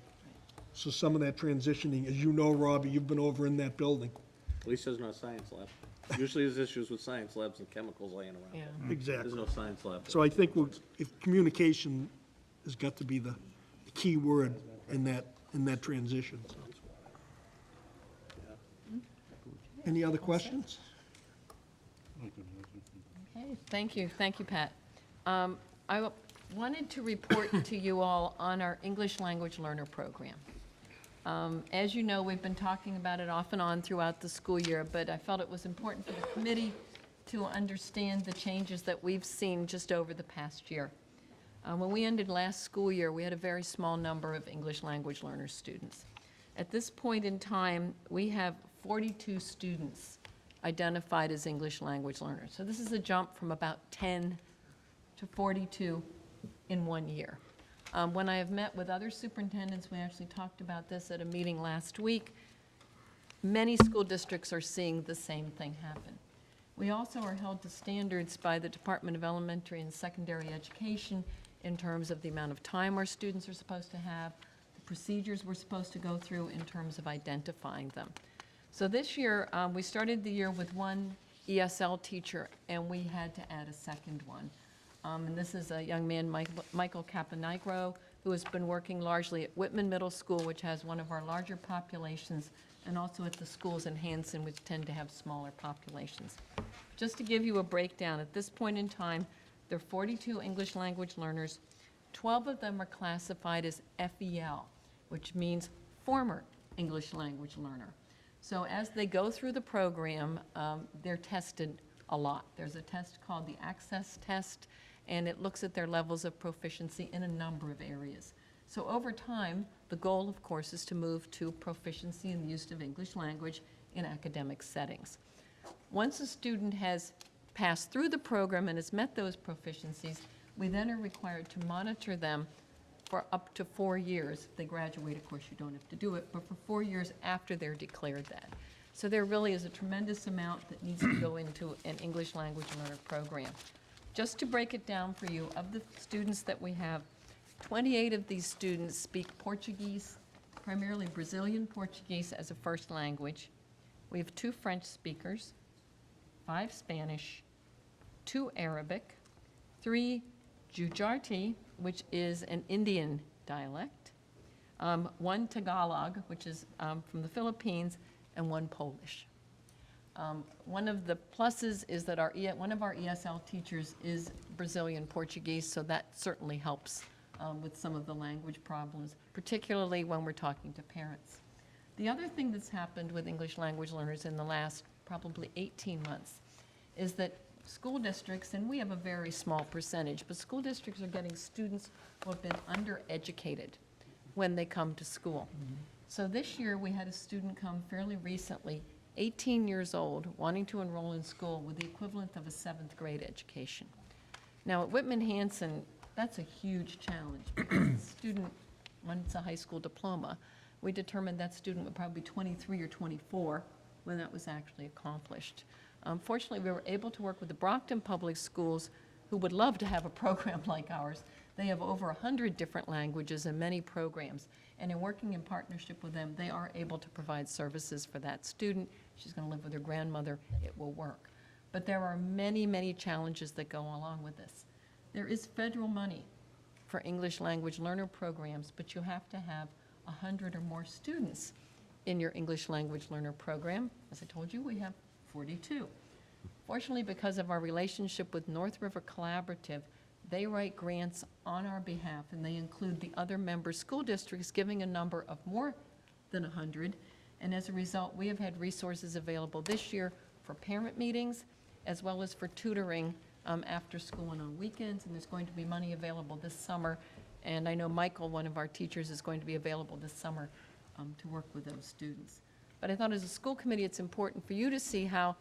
So some of that transitioning, as you know, Robbie, you've been over in that building.
At least there's no science lab. Usually there's issues with science labs and chemicals laying around.
Yeah.
Exactly.
There's no science lab.
So I think if communication has got to be the key word in that transition. So. Any other questions?
Okay, thank you, Pat. I wanted to report to you all on our English Language Learner Program. As you know, we've been talking about it off and on throughout the school year, but I felt it was important for the committee to understand the changes that we've seen just over the past year. When we ended last school year, we had a very small number of English Language Learner students. At this point in time, we have 42 students identified as English Language Learners. So this is a jump from about 10 to 42 in 1 year. When I have met with other superintendents, we actually talked about this at a meeting last week, many school districts are seeing the same thing happen. We also are held to standards by the Department of Elementary and Secondary Education in terms of the amount of time our students are supposed to have, the procedures we're supposed to go through in terms of identifying them. So this year, we started the year with one ESL teacher, and we had to add a second one. And this is a young man, Michael Caponigro, who has been working largely at Whitman Middle School, which has one of our larger populations, and also at the schools in Hanson, which tend to have smaller populations. Just to give you a breakdown, at this point in time, there are 42 English language learners. 12 of them are classified as FEL, which means former English language learner. So as they go through the program, they're tested a lot. There's a test called the Access Test, and it looks at their levels of proficiency in a number of areas. So over time, the goal, of course, is to move to proficiency in the use of English language in academic settings. Once a student has passed through the program and has met those proficiencies, we then are required to monitor them for up to 4 years. If they graduate, of course, you don't have to do it, but for 4 years after they're declared that. So there really is a tremendous amount that needs to go into an English language learner program. Just to break it down for you, of the students that we have, 28 of these students speak Portuguese, primarily Brazilian Portuguese as a first language. We have 2 French speakers, 5 Spanish, 2 Arabic, 3 Gujarati, which is an Indian dialect, 1 Tagalog, which is from the Philippines, and 1 Polish. One of the pluses is that one of our ESL teachers is Brazilian Portuguese, so that certainly helps with some of the language problems, particularly when we're talking to parents. The other thing that's happened with English language learners in the last probably 18 months is that school districts, and we have a very small percentage, but school districts are getting students who have been undereducated when they come to school. So this year, we had a student come fairly recently, 18 years old, wanting to enroll in school with the equivalent of a 7th grade education. Now, at Whitman-Hanson, that's a huge challenge because the student, when it's a high school diploma, we determined that student would probably be 23 or 24 when that was actually accomplished. Fortunately, we were able to work with the Brockton Public Schools, who would love to have a program like ours. They have over 100 different languages and many programs. And in working in partnership with them, they are able to provide services for that student. She's going to live with her grandmother. It will work. But there are many, many challenges that go along with this. There is federal money for English language learner programs, but you have to have 100 or more students in your English language learner program. As I told you, we have 42. Fortunately, because of our relationship with North River Collaborative, they write grants on our behalf, and they include the other member school districts giving a number of more than 100. And as a result, we have had resources available this year for parent meetings, as well as for tutoring after school and on weekends. And there's going to be money available this summer. And I know Michael, one of our teachers, is going to be available this summer to work with those students. But I thought as a school committee, it's important for you to see how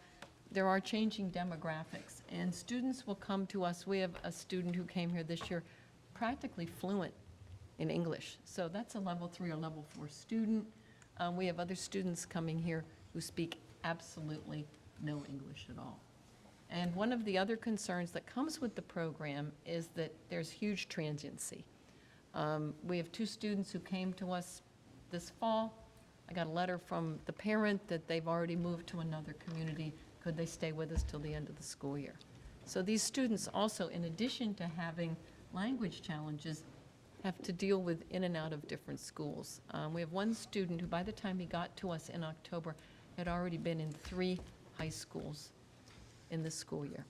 there are changing demographics, and students will come to us. We have a student who came here this year practically fluent in English. So that's a level 3 or level 4 student. We have other students coming here who speak absolutely no English at all. And one of the other concerns that comes with the program is that there's huge transiency. We have 2 students who came to us this fall. I got a letter from the parent that they've already moved to another community. Could they stay with us till the end of the school year? So these students also, in addition to having language challenges, have to deal with in and out of different schools. We have one student who, by the time he got to us in October, had already been in 3 high schools in this school year.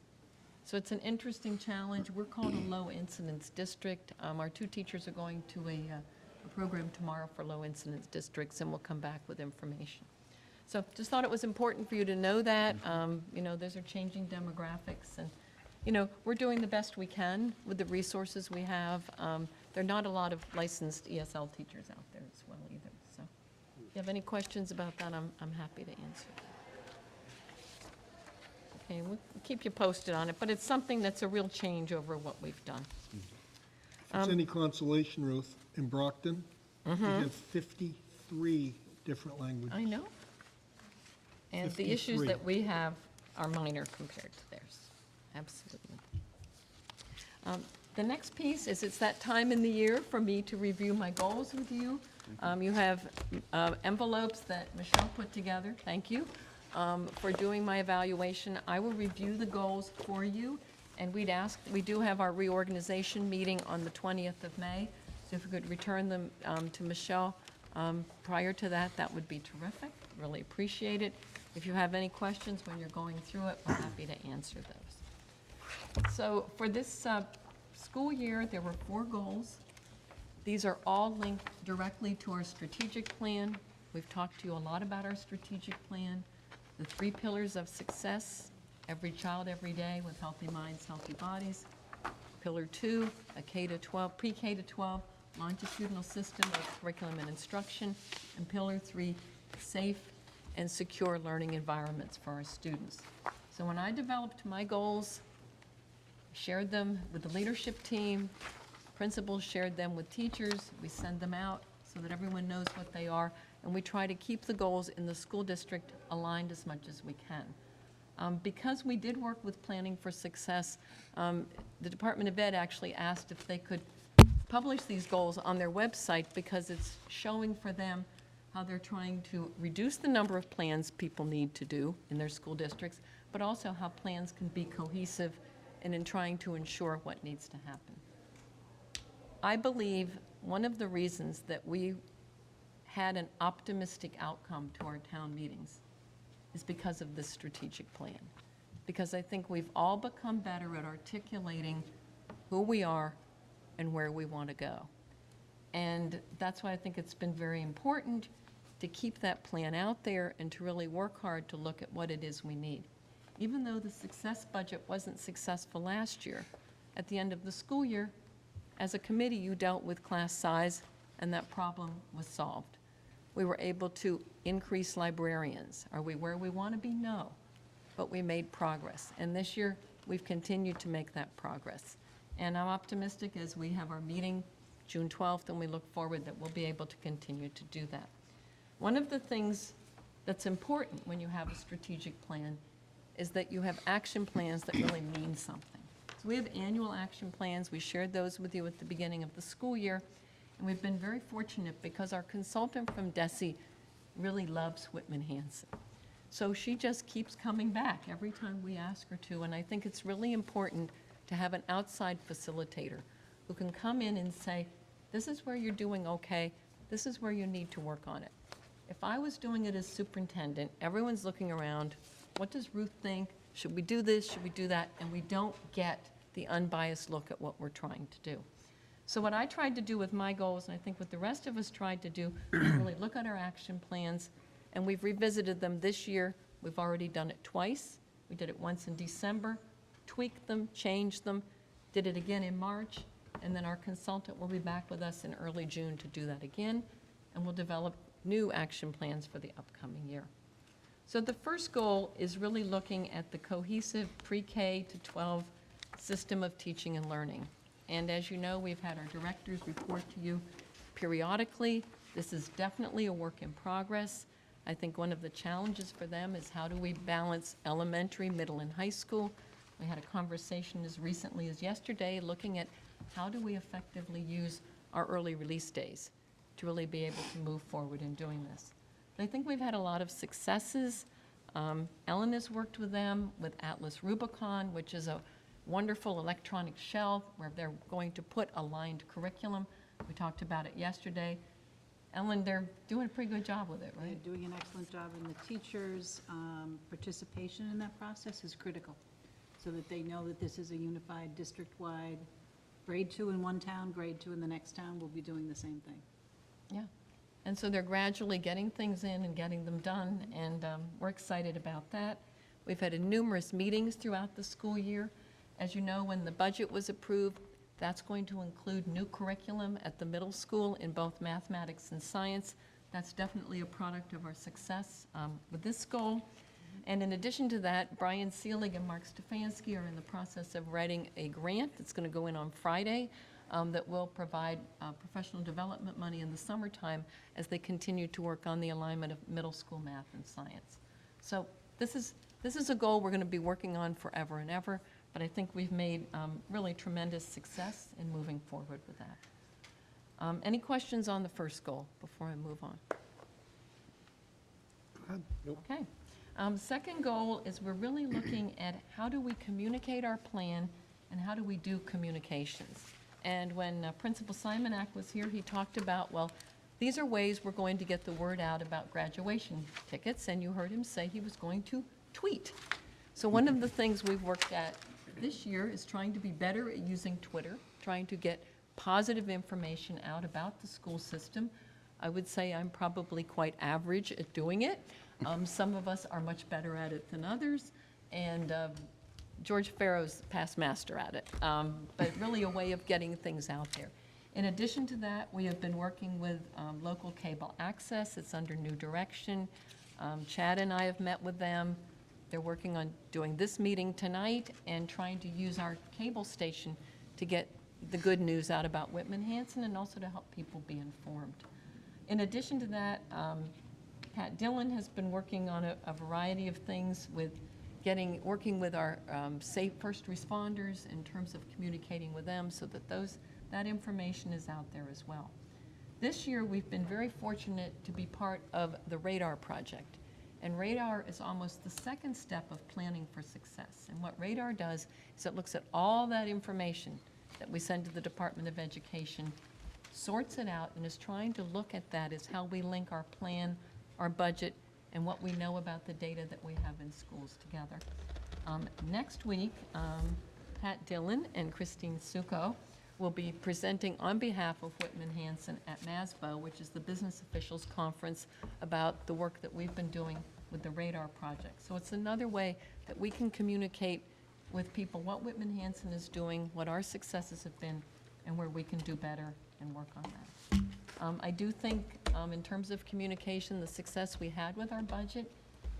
So it's an interesting challenge. We're called a low incidence district. Our 2 teachers are going to a program tomorrow for low incidence districts, and we'll come back with information. So just thought it was important for you to know that. You know, those are changing demographics, and, you know, we're doing the best we can with the resources we have. There are not a lot of licensed ESL teachers out there as well either. So if you have any questions about that, I'm happy to answer. Okay, we'll keep you posted on it, but it's something that's a real change over what we've done.
If it's any consolation, Ruth, in Brockton, we have 53 different languages.
I know. And the issues
53.
that we have are minor compared to theirs. Absolutely. The next piece is it's that time in the year for me to review my goals with you. You have envelopes that Michelle put together, thank you, for doing my evaluation. I will review the goals for you, and we do have our reorganization meeting on the 20th of May, so if you could return them to Michelle prior to that, that would be terrific, really appreciate it. If you have any questions when you're going through it, we're happy to answer those. So for this school year, there were 4 goals. These are all linked directly to our strategic plan. We've talked to you a lot about our strategic plan. The 3 pillars of success: every child, every day with healthy minds, healthy bodies. Pillar 2, a K-12, pre-K to 12 longitudinal system of curriculum and instruction. And Pillar 3, safe and secure learning environments for our students. So when I developed my goals, shared them with the leadership team, principals shared them with teachers, we send them out so that everyone knows what they are, and we try to keep the goals in the school district aligned as much as we can. Because we did work with Planning for Success, the Department of Ed actually asked if they could publish these goals on their website because it's showing for them how they're trying to reduce the number of plans people need to do in their school districts, but also how plans can be cohesive and in trying to ensure what needs to happen. I believe one of the reasons that we had an optimistic outcome to our town meetings is because of this strategic plan. Because I think we've all become better at articulating who we are and where we want to go. And that's why I think it's been very important to keep that plan out there and to really work hard to look at what it is we need. Even though the success budget wasn't successful last year, at the end of the school year, as a committee, you dealt with class size, and that problem was solved. We were able to increase librarians. Are we where we want to be? No. But we made progress. And this year, we've continued to make that progress. And I'm optimistic as we have our meeting June 12th, and we look forward that we'll be able to continue to do that. One of the things that's important when you have a strategic plan is that you have action plans that really mean something. So we have annual action plans. We shared those with you at the beginning of the school year. And we've been very fortunate because our consultant from DESE really loves Whitman-Hanson. So she just keeps coming back every time we ask her to. And I think it's really important to have an outside facilitator who can come in and say, this is where you're doing okay, this is where you need to work on it. If I was doing it as superintendent, everyone's looking around, what does Ruth think? Should we do this? Should we do that? And we don't get the unbiased look at what we're trying to do. So what I tried to do with my goals, and I think what the rest of us tried to do, was really look at our action plans, and we've revisited them this year. We've already done it twice. We did it once in December, tweaked them, changed them, did it again in March, and then our consultant will be back with us in early June to do that again, and we'll develop new action plans for the upcoming year. So the first goal is really looking at the cohesive pre-K to 12 system of teaching and learning. And as you know, we've had our directors report to you periodically. This is definitely a work in progress. I think one of the challenges for them is how do we balance elementary, middle, and high school. We had a conversation as recently as yesterday looking at how do we effectively use our early release days to really be able to move forward in doing this. But I think we've had a lot of successes. Ellen has worked with them with Atlas Rubicon, which is a wonderful electronic shelf where they're going to put aligned curriculum. We talked about it yesterday. Ellen, they're doing a pretty good job with it, right?
They're doing an excellent job, and the teachers' participation in that process is critical, so that they know that this is a unified district-wide, grade 2 in one town, grade 2 in the next town will be doing the same thing.
Yeah. And so they're gradually getting things in and getting them done, and we're excited about that. We've had numerous meetings throughout the school year. As you know, when the budget was approved, that's going to include new curriculum at the middle school in both mathematics and science. That's definitely a product of our success with this goal. And in addition to that, Brian Seelig and Mark Stefanski are in the process of writing a grant that's going to go in on Friday that will provide professional development money in the summertime as they continue to work on the alignment of middle school math and science. So this is a goal we're going to be working on forever and ever, but I think we've made really tremendous success in moving forward with that. Any questions on the first goal before I move on? Okay. Second goal is we're really looking at how do we communicate our plan and how do we do communications. And when Principal Simonak was here, he talked about, well, these are ways we're going to get the word out about graduation tickets, and you heard him say he was going to tweet. So one of the things we've worked at this year is trying to be better at using Twitter, trying to get positive information out about the school system. I would say I'm probably quite average at doing it. Some of us are much better at it than others, and George Farrow's past master at it, but really a way of getting things out there. In addition to that, we have been working with local cable access. It's under new direction. Chad and I have met with them. They're working on doing this meeting tonight and trying to use our cable station to get the good news out about Whitman-Hanson and also to help people be informed. In addition to that, Pat Dillon has been working on a variety of things with working with our safe first responders in terms of communicating with them so that that information is out there as well. This year, we've been very fortunate to be part of the Radar project. And Radar is almost the second step of planning for success. And what Radar does is it looks at all that information that we send to the Department of Education, sorts it out, and is trying to look at that as how we link our plan, our budget, and what we know about the data that we have in schools together. Next week, Pat Dillon and Christine Succo will be presenting on behalf of Whitman-Hanson at MASBO, which is the Business Officials Conference, about the work that we've been doing with the Radar project. So it's another way that we can communicate with people what Whitman-Hanson is doing, what our successes have been, and where we can do better and work on that. I do think, in terms of communication, the success we had with our budget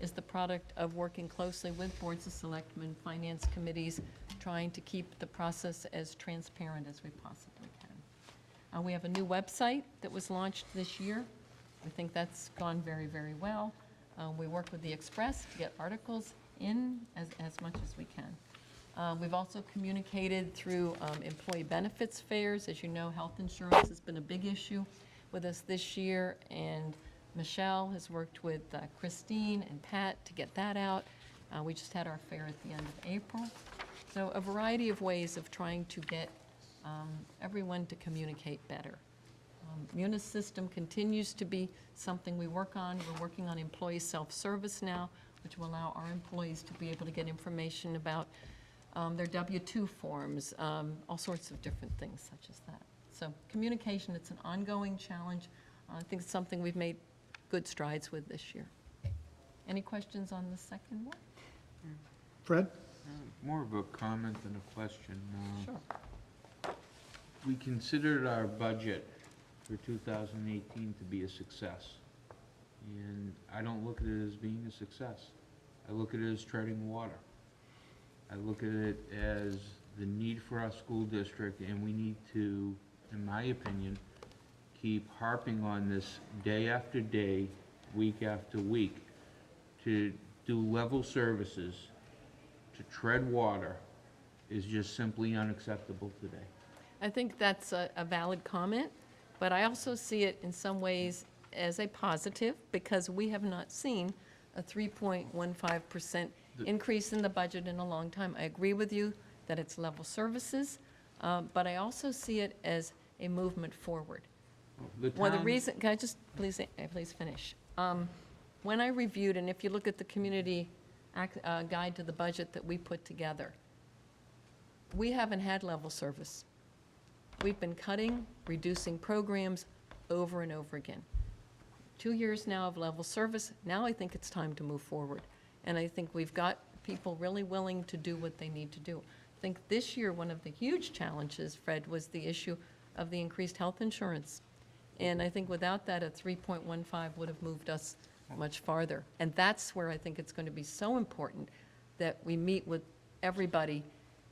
is the product of working closely with boards of selectmen, finance committees, trying to keep the process as transparent as we possibly can. We have a new website that was launched this year. I think that's gone very, very well. We work with the Express to get articles in as much as we can. We've also communicated through employee benefits fairs. As you know, health insurance has been a big issue with us this year, and Michelle has worked with Christine and Pat to get that out. We just had our fair at the end of April. So a variety of ways of trying to get everyone to communicate better. Munis system continues to be something we work on. We're working on employee self-service now, which will allow our employees to be able to get information about their W-2 forms, all sorts of different things such as that. So communication, it's an ongoing challenge. I think it's something we've made good strides with this year. Any questions on the second one?
Fred?
More of a comment than a question.
Sure.
We considered our budget for 2018 to be a success, and I don't look at it as being a success. I look at it as treading water. I look at it as the need for our school district, and we need to, in my opinion, keep harping on this day after day, week after week, to do level services, to tread water, is just simply unacceptable today.
I think that's a valid comment, but I also see it in some ways as a positive because we have not seen a 3.15% increase in the budget in a long time. I agree with you that it's level services, but I also see it as a movement forward. Well, the reason, can I just please finish? When I reviewed, and if you look at the community guide to the budget that we put together, we haven't had level service. We've been cutting, reducing programs over and over again. 2 years now of level service. Now I think it's time to move forward. And I think we've got people really willing to do what they need to do. I think this year, one of the huge challenges, Fred, was the issue of the increased health insurance. And I think without that, a 3.15 would have moved us much farther. And that's where I think it's going to be so important that we meet with everybody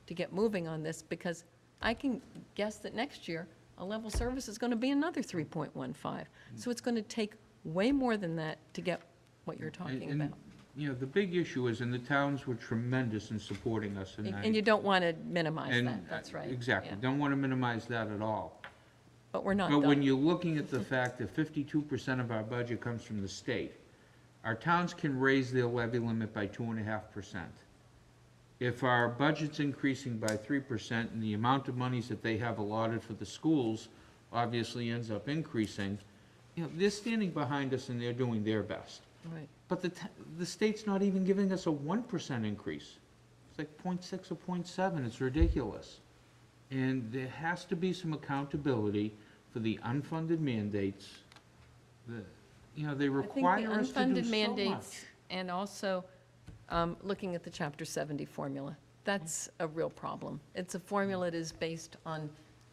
to get moving on this, because I can guess that next year, a level service is going to be another 3.15. So it's going to take way more than that to get what you're talking about.
You know, the big issue is, and the towns were tremendous in supporting us tonight.
And you don't want to minimize that, that's right.
Exactly,
Yeah.
don't want to minimize that at all.
but we're not
But when
done.
you're looking at the fact that 52% of our budget comes from the state, our towns can raise their levy limit by 2.5%. If our budget's increasing by 3% and the amount of monies that they have allotted for the schools obviously ends up increasing, they're standing behind us and they're doing their best.
Right.
But the state's not even giving us a 1% increase. It's like 0.6 or 0.7, it's ridiculous. And there has to be some accountability for the unfunded mandates. They require us to do so much.
I think the unfunded mandates and also looking at the Chapter 70 formula, that's a real problem. It's a formula that is based on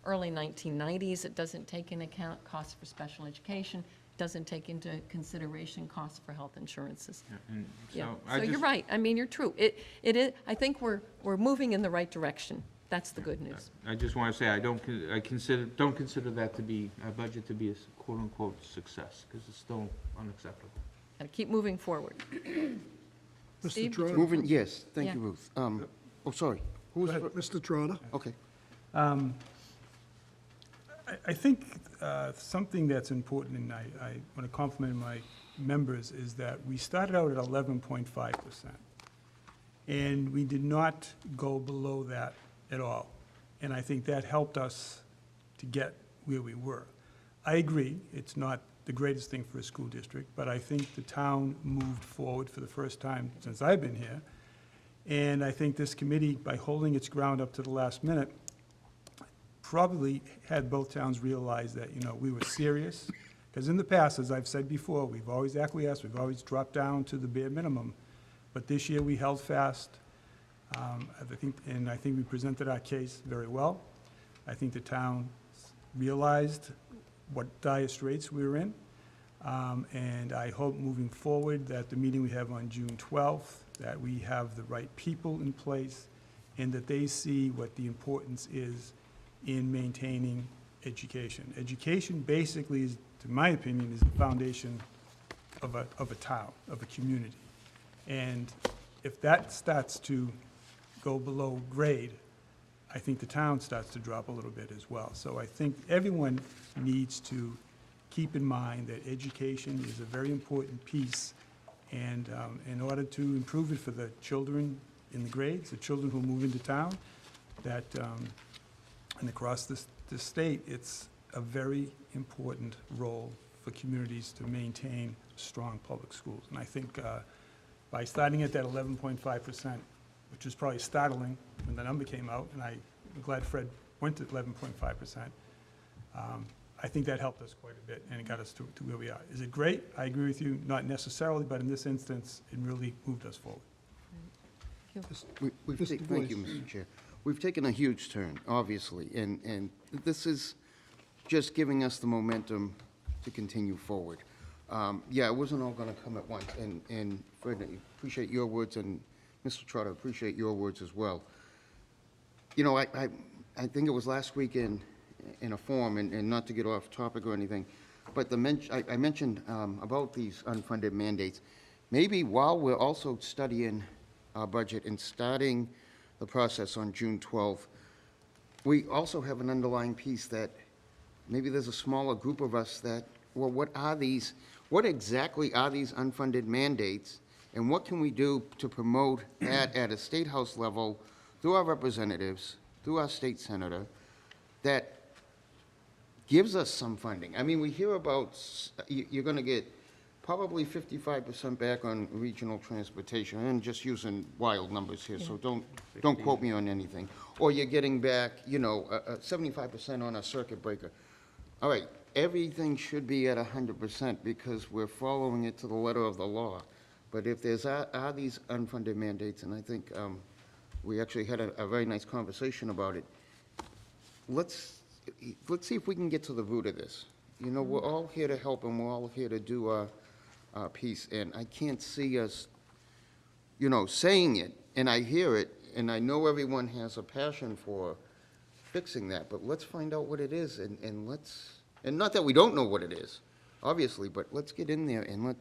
early 1990s. It doesn't take into account costs for special education, doesn't take into consideration costs for health insurances.
And
Yeah,
I
so you're
just-
right. I mean, you're true. It is, I think we're moving in the right direction. That's the good news.
I just want to say, I don't consider that to be, our budget to be a quote-unquote success, because it's still unacceptable.
Got to keep moving forward.
Mr.
Steve?
Trotter?
Moving, yes, thank
Yeah.
you, Ruth. Oh, sorry. Who was,
Mr. Trotter?
okay.
I think something that's important, and I want to compliment my members, is that we started out at 11.5%. And we did not go below that at all. And I think that helped us to get where we were. I agree, it's not the greatest thing for a school district, but I think the town moved forward for the first time since I've been here. And I think this committee, by holding its ground up to the last minute, probably had both towns realize that, we were serious. Because in the past, as I've said before, we've always acquiesced, we've always dropped down to the bare minimum. But this year, we held fast. I think we presented our case very well. I think the town realized what dire straits we were in. And I hope moving forward that the meeting we have on June 12th, that we have the right people in place and that they see what the importance is in maintaining education. Education basically is, to my opinion, is the foundation of a town, of a community. And if that starts to go below grade, I think the town starts to drop a little bit as well. So I think everyone needs to keep in mind that education is a very important piece, and in order to improve it for the children in the grades, the children who move into town, that, and across the state, it's a very important role for communities to maintain strong public schools. And I think by starting at that 11.5%, which was probably startling when the number came out, and I'm glad Fred went to 11.5%, I think that helped us quite a bit, and it got us to where we are. Is it great? I agree with you, not necessarily, but in this instance, it really moved us forward.
Thank you, Mr. Chair. We've taken a huge turn, obviously, and this is just giving us the momentum to continue forward. Yeah, it wasn't all going to come at once, and Fred, I appreciate your words, and Mr. Trotter, appreciate your words as well. I think it was last week in a forum, and not to get off topic or anything, but I mentioned about these unfunded mandates. Maybe while we're also studying our budget and starting the process on June 12th, we also have an underlying piece that maybe there's a smaller group of us that, well, what exactly are these unfunded mandates, and what can we do to promote that at a State House level through our representatives, through our state senator, that gives us some funding? I mean, we hear about, you're going to get probably 55% back on regional transportation. I'm just using wild numbers here, so don't quote me on anything. Or you're getting back, 75% on a circuit breaker. All right, everything should be at 100% because we're following it to the letter of the law. But if there's are these unfunded mandates, and I think we actually had a very nice conversation about it, let's see if we can get to the root of this. We're all here to help, and we're all here to do our piece, and I can't see us, saying it, and I hear it, and I know everyone has a passion for fixing that, but let's find out what it is, and not that we don't know what it is, obviously, but let's get in there, and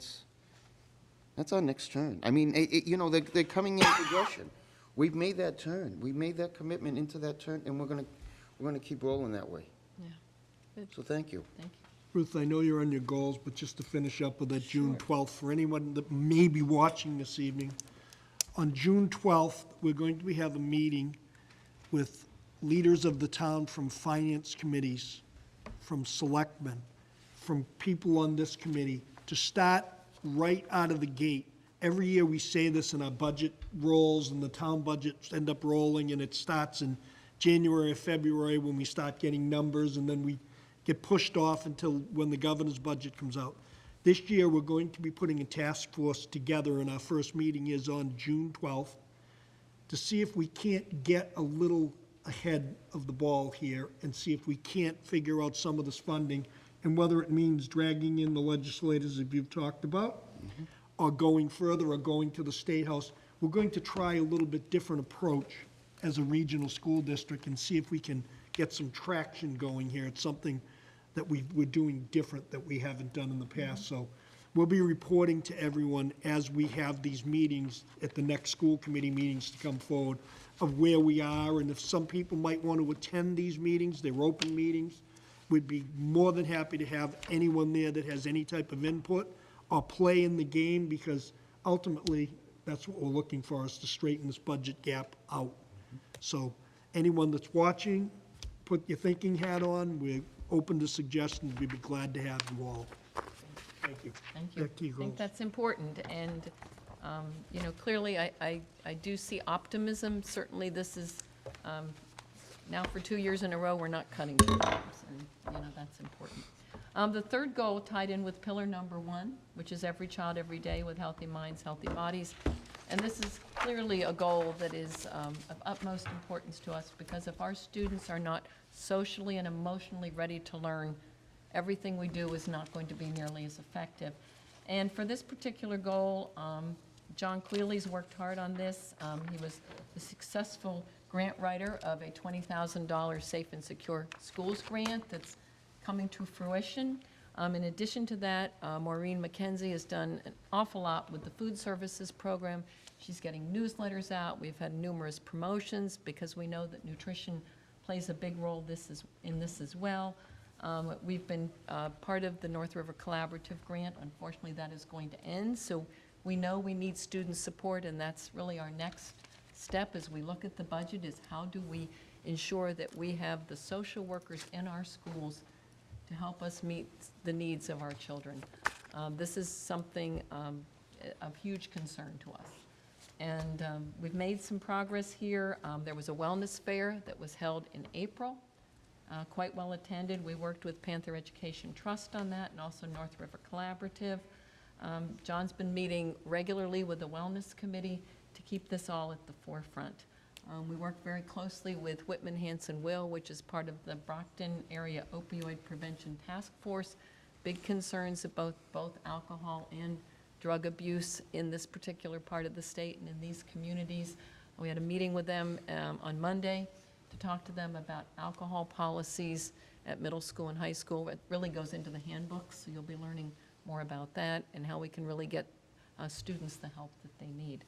that's our next turn. I mean, they're coming in progression. We've made that turn. We've made that commitment into that turn, and we're gonna keep rolling that way.
Yeah. Good.
So thank you.
Thank you.
Ruth, I know you're on your goals, but just to finish up with that June 12th, for anyone that may be watching this evening, on June 12th, we're going to have a meeting with leaders of the town from finance committees, from selectmen, from people on this committee, to start right out of the gate. Every year we say this and our budget rolls and the town budgets end up rolling, and it starts in January or February when we start getting numbers, and then we get pushed off until when the governor's budget comes out. This year, we're going to be putting a task force together, and our first meeting is on June 12th, to see if we can't get a little ahead of the ball here and see if we can't figure out some of this funding, and whether it means dragging in the legislators, as you've talked about, or going further, or going to the State House. We're going to try a little bit different approach as a regional school district and see if we can get some traction going here. It's something that we're doing different that we haven't done in the past. So we'll be reporting to everyone as we have these meetings at the next school committee meetings to come forward of where we are, and if some people might want to attend these meetings, they're open meetings, we'd be more than happy to have anyone there that has any type of input or play in the game, because ultimately, that's what we're looking for, is to straighten this budget gap out. So anyone that's watching, put your thinking hat on. We're open to suggestions. We'd be glad to have you all. Thank you.
Thank you.
Back to you,
I think
girls.
that's important, and, you know, clearly, I do see optimism. Certainly, this is, now for 2 years in a row, we're not cutting programs, and, you know, that's important. The third goal tied in with pillar number 1, which is every child, every day with healthy minds, healthy bodies. And this is clearly a goal that is of utmost importance to us, because if our students are not socially and emotionally ready to learn, everything we do is not going to be nearly as effective. And for this particular goal, John Cleely's worked hard on this. He was the successful grant writer of a $20,000 Safe and Secure Schools grant that's coming to fruition. In addition to that, Maureen McKenzie has done an awful lot with the food services program. She's getting newsletters out. We've had numerous promotions because we know that nutrition plays a big role in this as well. We've been part of the North River Collaborative Grant. Unfortunately, that is going to end, so we know we need student support, and that's really our next step as we look at the budget, is how do we ensure that we have the social workers in our schools to help us meet the needs of our children. This is something of huge concern to us. And we've made some progress here. There was a wellness fair that was held in April, quite well attended. We worked with Panther Education Trust on that, and also North River Collaborative. John's been meeting regularly with the Wellness Committee to keep this all at the forefront. We work very closely with Whitman-Hanson Will, which is part of the Brockton Area Opioid Prevention Task Force. Big concerns about both alcohol and drug abuse in this particular part of the state and in these communities. We had a meeting with them on Monday to talk to them about alcohol policies at middle school and high school. It really goes into the handbooks, so you'll be learning more about that and how we can really get students the help that they need.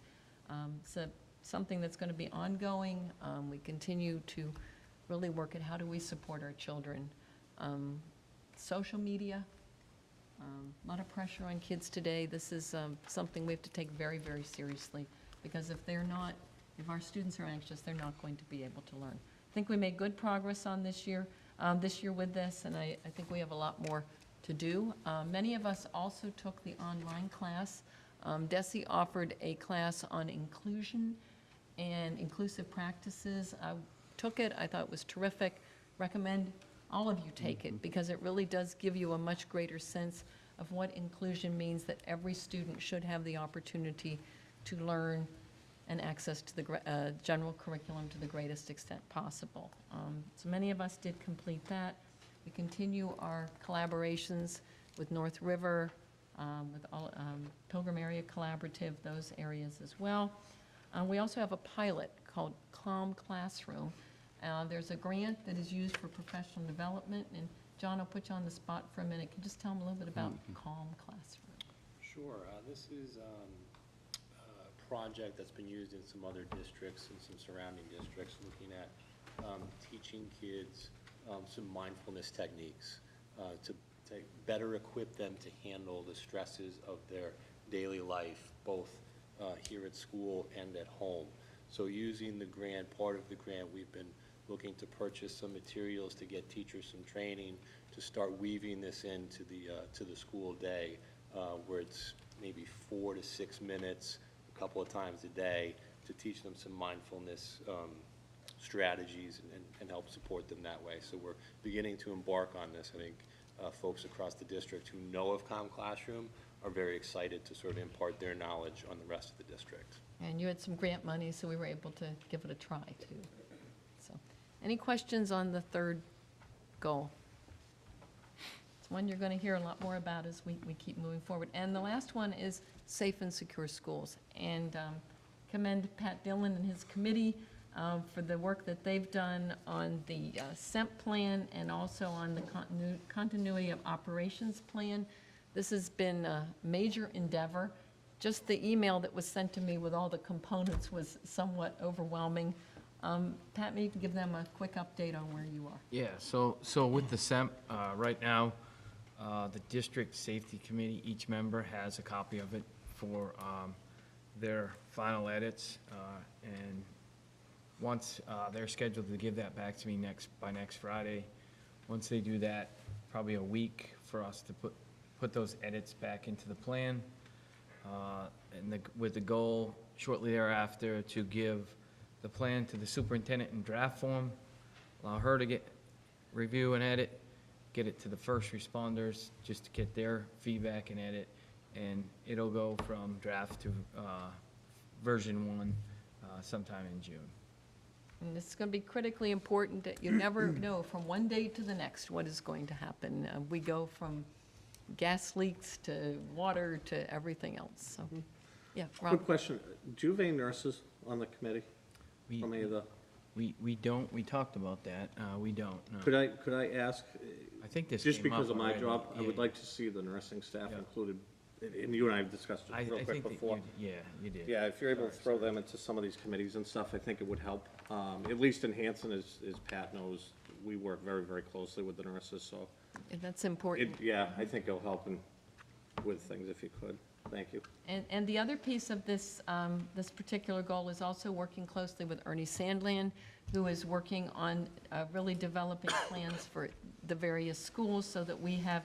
So something that's going to be ongoing. We continue to really work at how do we support our children. Social media, a lot of pressure on kids today. This is something we have to take very, very seriously, because if our students are anxious, they're not going to be able to learn. I think we made good progress on this year with this, and I think we have a lot more to do. Many of us also took the online class. Desi offered a class on inclusion and inclusive practices. I took it, I thought it was terrific. Recommend all of you take it, because it really does give you a much greater sense of what inclusion means, that every student should have the opportunity to learn and access to the general curriculum to the greatest extent possible. So many of us did complete that. We continue our collaborations with North River, with all, Pilgrim Area Collaborative, those areas as well. We also have a pilot called Calm Classroom. There's a grant that is used for professional development, and John, I'll put you on the spot for a minute. Can you just tell them a little bit about Calm Classroom?
Sure. This is a project that's been used in some other districts and some surrounding districts, looking at teaching kids some mindfulness techniques to better equip them to handle the stresses of their daily life, both here at school and at home. So using the grant, part of the grant, we've been looking to purchase some materials to get teachers some training to start weaving this into the school day, where it's maybe 4 to 6 minutes a couple of times a day to teach them some mindfulness strategies and help support them that way. So we're beginning to embark on this. I think folks across the district who know of Calm Classroom are very excited to sort of impart their knowledge on the rest of the district.
And you had some grant money, so we were able to give it a try, too. So, any questions on the third goal? It's one you're going to hear a lot more about as we keep moving forward. And the last one is safe and secure schools. And commend Pat Dillon and his committee for the work that they've done on the SEMP plan and also on the continuity of operations plan. This has been a major endeavor. Just the email that was sent to me with all the components was somewhat overwhelming. Pat, maybe you can give them a quick update on where you are.
Yeah, so with the SEMP, right now, the district safety committee, each member has a copy of it for their final edits. And once they're scheduled to give that back to me by next Friday, once they do that, probably a week for us to put those edits back into the plan. And with the goal shortly thereafter to give the plan to the superintendent in draft form, allow her to review and edit, get it to the first responders just to get their feedback and edit, and it'll go from draft to version 1 sometime in June.
And it's going to be critically important that you never know from one day to the next what is going to happen. We go from gas leaks to water to everything else. So, yeah, Rob.
Quick question. Do you have any nurses on the committee? From any of the?
We don't. We talked about that. We don't. No.
Could I ask?
I think this
just
came up
because of my
already.
job, I
Yeah.
would like to see the nursing staff
Yeah.
included. And you and I have discussed it real
I
quick
think
before.
you did.
Yeah, if you're able to throw them into some of these committees and stuff, I think it would help. At least in Hanson, as Pat knows, we work very, very closely with the nurses, so.
And that's important.
Yeah, I think it'll help with things if you could. Thank you.
And the other piece of this, this particular goal is also working closely with Ernie Sandland, who is working on really developing plans for the various schools so that we have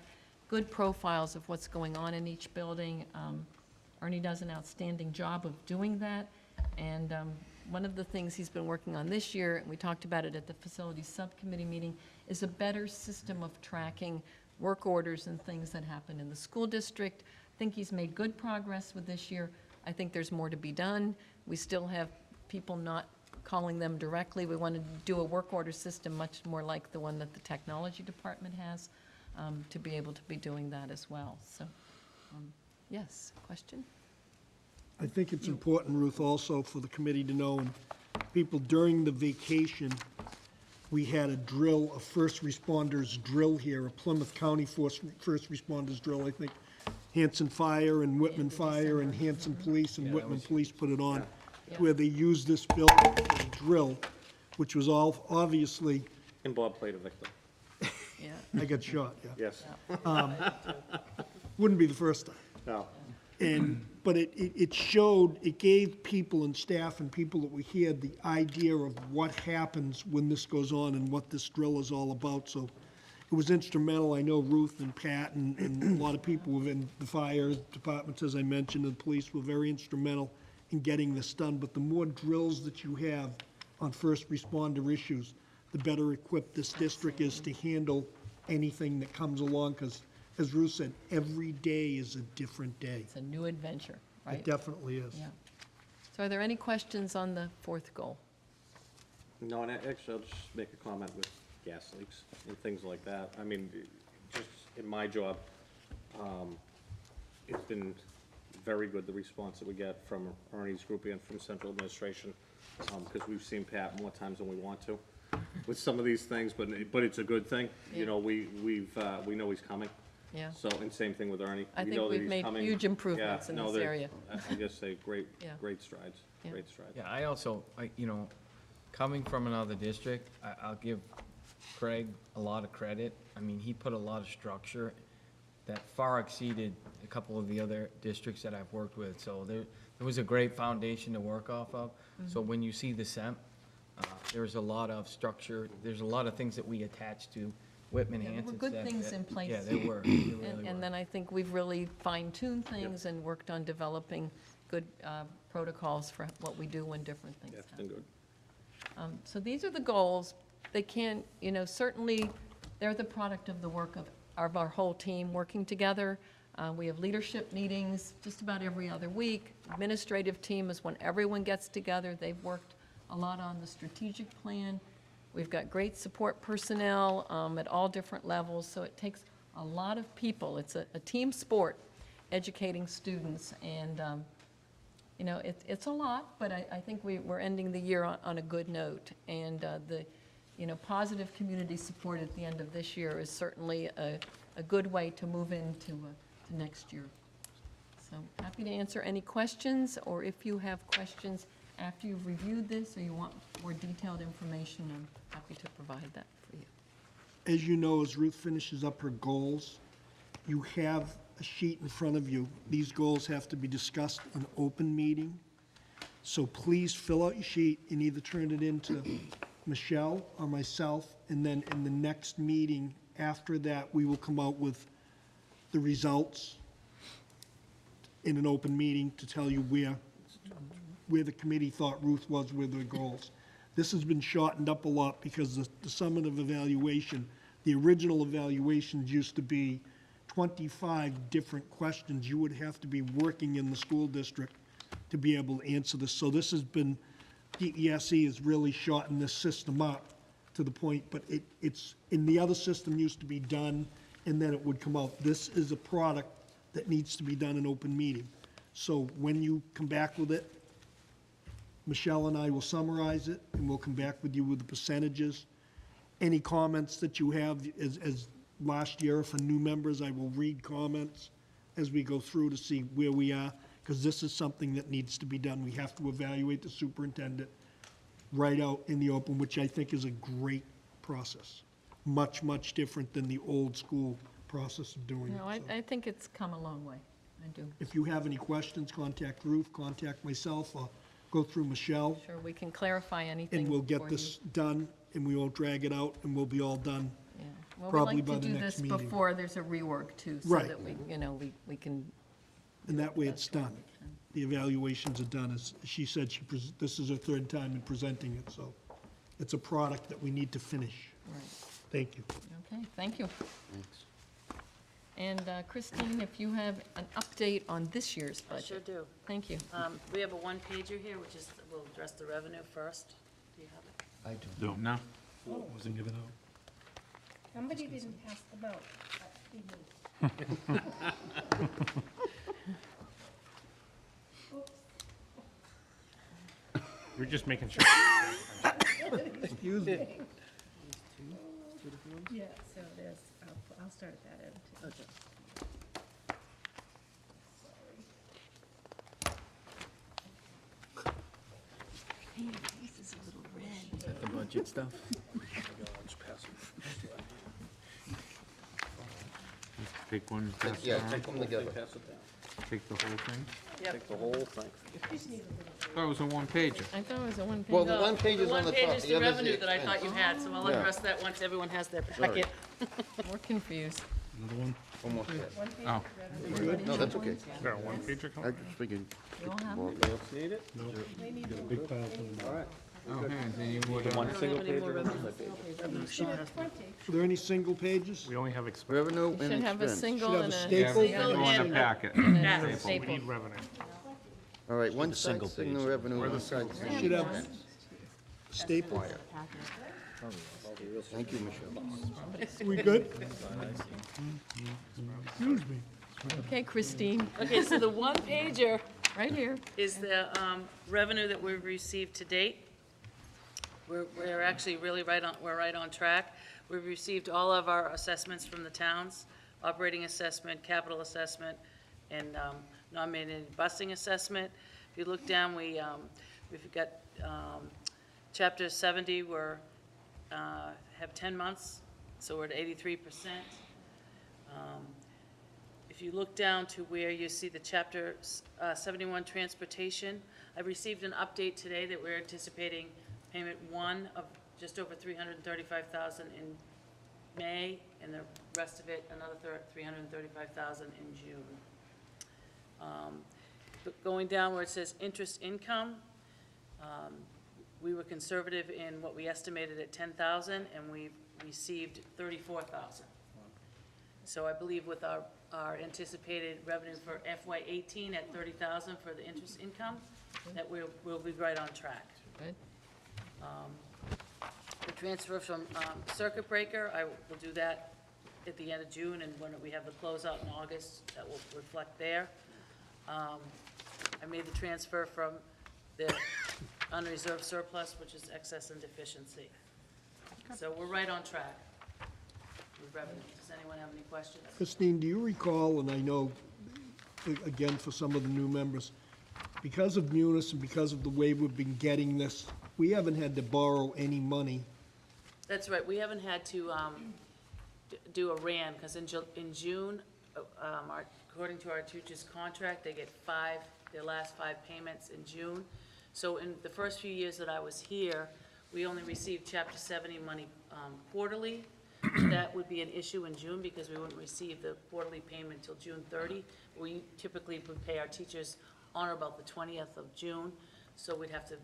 good profiles of what's going on in each building. Ernie does an outstanding job of doing that. And one of the things he's been working on this year, and we talked about it at the facilities subcommittee meeting, is a better system of tracking work orders and things that happen in the school district. I think he's made good progress with this year. I think there's more to be done. We still have people not calling them directly. We want to do a work order system much more like the one that the technology department has, to be able to be doing that as well. So, yes, question?
I think it's important, Ruth, also for the committee to know, and people during the vacation, we had a drill, a first responders drill here, a Plymouth County first responders drill. I think Hanson Fire and Whitman Fire and Hanson Police and Whitman Police put it on, where they used this building for a drill, which was all obviously,
And Bob played a victim.
Yeah.
I got shot, yeah.
Yes.
Wouldn't be the first time.
No.
But it showed, it gave people and staff and people that were here the idea of what happens when this goes on and what this drill is all about. So it was instrumental. I know Ruth and Pat and a lot of people within the fire departments, as I mentioned, and the police were very instrumental in getting this done. But the more drills that you have on first responder issues, the better equipped this district is to handle anything that comes along, because as Ruth said, every day is a different day.
It's a new adventure, right?
It definitely is.
Yeah. So are there any questions on the fourth goal?
No, and actually, I'll just make a comment with gas leaks and things like that. I mean, just in my job, it's been very good, the response that we get from Ernie's group and from central administration, because we've seen Pat more times than we want to with some of these things, but it's a good thing. You know, we know he's coming.
Yeah.
So, and same thing with Ernie.
I
We
think
know that
we've
he's
made
coming.
huge improvements
Yeah,
in
no,
this
they're-
area.
I just say great,
Yeah.
great strides,
Yeah.
great strides.
Yeah, I also, coming from another district, I'll give Craig a lot of credit. I mean, he put a lot of structure that far exceeded a couple of the other districts that I've worked with. So there was a great foundation to work off of. So when you see the SEMP, there's a lot of structure, there's a lot of things that we attach to Whitman-Hanson.
There were good things in place.
Yeah, there were. There really
And
were.
then I think we've really fine-tuned things and worked on developing good protocols for what we do when different things
Yeah, it's
happen.
been good.
So these are the goals. They can't, certainly, they're the product of the work of our whole team working together. We have leadership meetings just about every other week. Administrative team is when everyone gets together. They've worked a lot on the strategic plan. We've got great support personnel at all different levels, so it takes a lot of people. It's a team sport, educating students, and it's a lot, but I think we're ending the year on a good note. And the positive community support at the end of this year is certainly a good way to move into to next year. So happy to answer any questions, or if you have questions after you've reviewed this or you want more detailed information, I'm happy to provide that for you.
As you know, as Ruth finishes up her goals, you have a sheet in front of you. These goals have to be discussed in open meeting. So please fill out your sheet and either turn it in to Michelle or myself, and then in the next meeting after that, we will come out with the results in an open meeting to tell you where the committee thought Ruth was with her goals. This has been shortened up a lot because the summative evaluation, the original evaluations used to be 25 different questions. You would have to be working in the school district to be able to answer this. So this has been, DESE has really shortened this system up to the point, but it's, in the other system used to be done and then it would come out. This is a product that needs to be done in open meeting. So when you come back with it, Michelle and I will summarize it, and we'll come back with you with the percentages. Any comments that you have, as last year, for new members, I will read comments as we go through to see where we are, because this is something that needs to be done. We have to evaluate the superintendent right out in the open, which I think is a great process. Much, much different than the old school process of doing it.
No,
So
I think it's come a long way. I do.
if you have any questions, contact Ruth, contact myself, or go through Michelle.
Sure, we can clarify anything.
And we'll get
for you.
this done, and we won't drag it out, and we'll be all done.
Yeah. Well,
probably
we
by
like to
the
do
next
this
meeting.
before there's a rework too, so
Right.
that we can.
And that way it's done. The evaluations are done. As she said, this is her third time in presenting it, so it's a product that we need to finish.
Right.
Thank you.
Okay, thank you.
Thanks.
And Christine, if you have an update on this year's
I
budget.
sure do.
Thank you.
We have a one-pager here, which is, we'll address the revenue first. Do you have it?
I don't.
No?
Wasn't given out.
Somebody didn't pass the vote.
We're just making sure.
Excuse me.
Yeah, so there's, I'll start at that end too.
Is that the budget stuff?
Take one, pass it
Yeah,
around.
take them together.
Take the whole thing?
Yep.
The whole thing.
Thought it was a one-pager.
I thought it was a one-page.
Well, the one page is
The
on
one
the
page
top,
is
the
the
other is the
revenue that I
expense.
thought you had, so I'll
Yeah.
address that once everyone has their packet.
We're confused.
Another one?
Almost there.
Oh,
No, that's okay.
Is there a one-pager
I
coming?
just figured.
You all have
well,
them?
Else need it?
No. Got a big pile of them.
All right.
oh, hey, then you would,
One
I don't
single
have any
page
more
or
revenue.
multi-page?
She has
Are there any single pages?
We only have expense.
Revenue
You
and
should have a
expense.
single
Should have
and
a
a.
staple.
yeah, go in
and-
the packet.
and a
Yeah.
We
staple.
need revenue.
All right, one side, signal revenue,
Where the
one side, signal
Should have
expense.
staple.
Thank you, Michelle.
We good? Excuse me.
Okay, Christine,
Okay, so the one pager
right here.
is the revenue that we've received to date. We're actually really we're right on track. We've received all of our assessments from the towns, operating assessment, capital assessment, and non-mandated busing assessment. If you look down, we've got chapter 70, we're have 10 months, so we're at 83%. If you look down to where you see the Chapter 71 Transportation, I received an update today that we're anticipating payment 1 of just over $335,000 in May, and the rest of it, another $335,000 in June. But going down where it says interest income, we were conservative in what we estimated at 10,000, and we've received 34,000. So I believe with our anticipated revenue for FY '18 at 30,000 for the interest income, that we'll be right on track.
Good.
The transfer from circuit breaker, I will do that at the end of June, and when we have the closeout in August, that will reflect there. I made the transfer from the unreserved surplus, which is excess and deficiency. So we're right on track with revenue. Does anyone have any questions?
Christine, do you recall, and I know, again, for some of the new members, because of Munis and because of the way we've been getting this, we haven't had to borrow any money.
That's right, we haven't had to do a RAN, because in June, according to our teachers' contract, they get their last 5 payments in June. So in the first few years that I was here, we only received Chapter 70 money quarterly. That would be an issue in June, because we wouldn't receive the quarterly payment until June 30. We typically would pay our teachers on or about the 20th of June, so we'd have to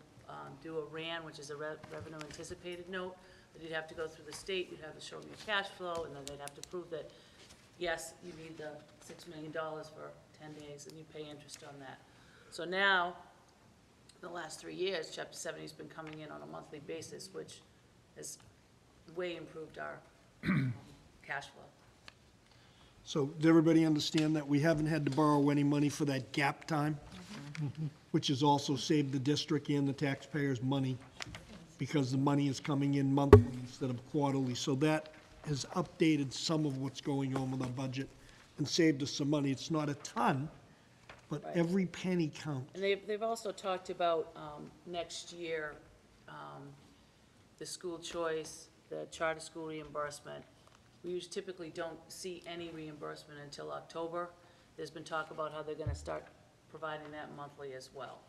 do a RAN, which is a revenue anticipated note, that you'd have to go through the state, you'd have to show them your cash flow, and then they'd have to prove that, yes, you need the $6 million for 10 days, and you pay interest on that. So now, the last 3 years, Chapter 70's been coming in on a monthly basis, which has way improved our cash flow.
So does everybody understand that we haven't had to borrow any money for that gap time? Which has also saved the district and the taxpayers money, because the money is coming in monthly instead of quarterly. So that has updated some of what's going on with our budget and saved us some money. It's not a ton, but
Right.
every penny counts.
And they've also talked about next year, the school choice, the charter school reimbursement. We typically don't see any reimbursement until October. There's been talk about how they're gonna start providing that monthly as well.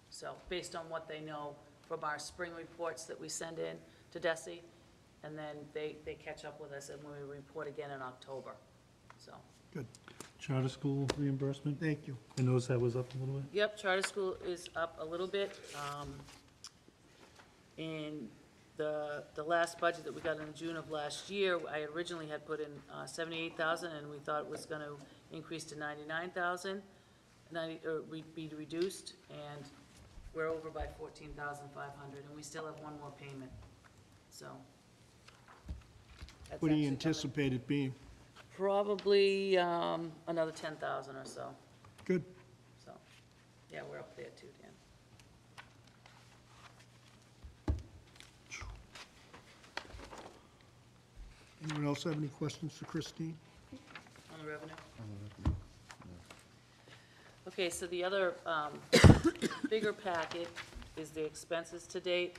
So, based on what they know from our spring reports that we send in to DESE, and then they catch up with us and when we report again in October, so.
Good,
Charter school reimbursement,
thank you.
I noticed that was up a little bit.
Yep, charter school is up a little bit. In the last budget that we got in June of last year, I originally had put in 78,000, and we thought it was gonna increase to 99,000, or be reduced, and we're over by 14,500, and we still have one more payment, so. that's
What do you
actually coming.
anticipate it being?
Probably another 10,000 or so,
Good.
so, yeah, we're up there too, Dan.
Anyone else have any questions for Christine?
On the revenue? Okay, so the other bigger packet is the expenses to date.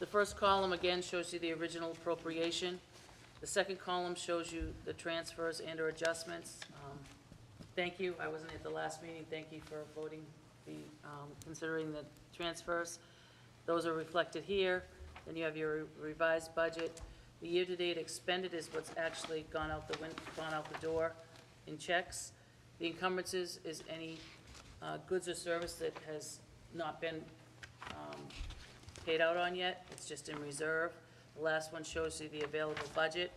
The first column, again, shows you the original appropriation. The second column shows you the transfers and/or adjustments. Thank you, I wasn't at the last meeting, thank you for voting considering the transfers. Those are reflected here. Then you have your revised budget. The year-to-date expended is what's actually gone out the door in checks. The encumbrances is any goods or service that has not been paid out on yet. It's just in reserve. The last one shows you the available budget.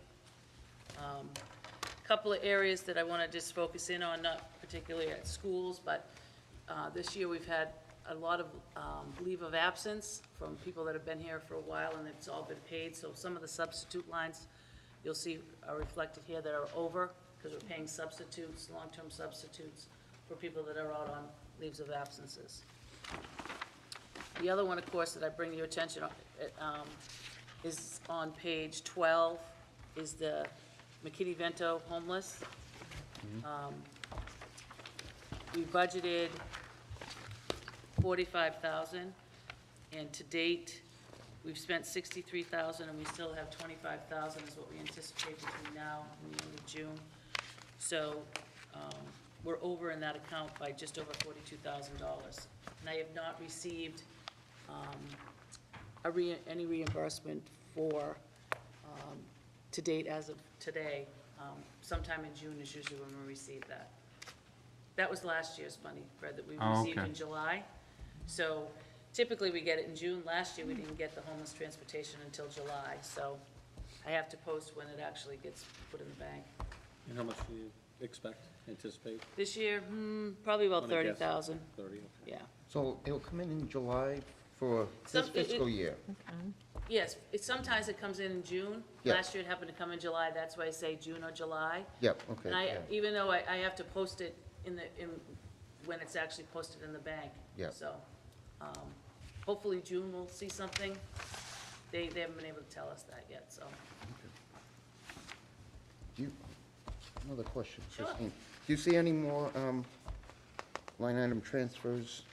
Couple of areas that I want to just focus in on, not particularly at schools, but this year we've had a lot of leave of absence from people that have been here for a while, and it's all been paid. So some of the substitute lines you'll see are reflected here that are over, because we're paying substitutes, long-term substitutes, for people that are out on leaves of absences. The other one, of course, that I bring to your attention is on page 12, is the McKinney-Vento homeless. We budgeted 45,000, and to date, We've spent 63,000, and we still have 25,000 is what we anticipate between now and the end of June. So, we're over in that account by just over $42,000. And I have not received, any reimbursement for, to date as of today. Sometime in June is usually when we receive that. That was last year's money, Fred, that we
Oh,
received
okay.
in July. So typically, we get it in June. Last year, we didn't get the homeless transportation until July, so I have to post when it actually gets put in the bank.
And how much do you expect, anticipate?
This year, probably about
Wanna guess?
30,000,
30, okay.
yeah.
So it'll come in July for
Some-
this fiscal year?
Yes, sometimes it comes in June.
Yeah.
Last year it happened to come in July, that's why I say June or July.
Yep, okay.
And I,
yeah.
even though I have to post it when it's actually posted in the bank.
Yeah.
So, hopefully June we'll see something. They haven't been able to tell us that yet, so.
Do you, another question,
Sure.
Christine. Do you see any more line item transfers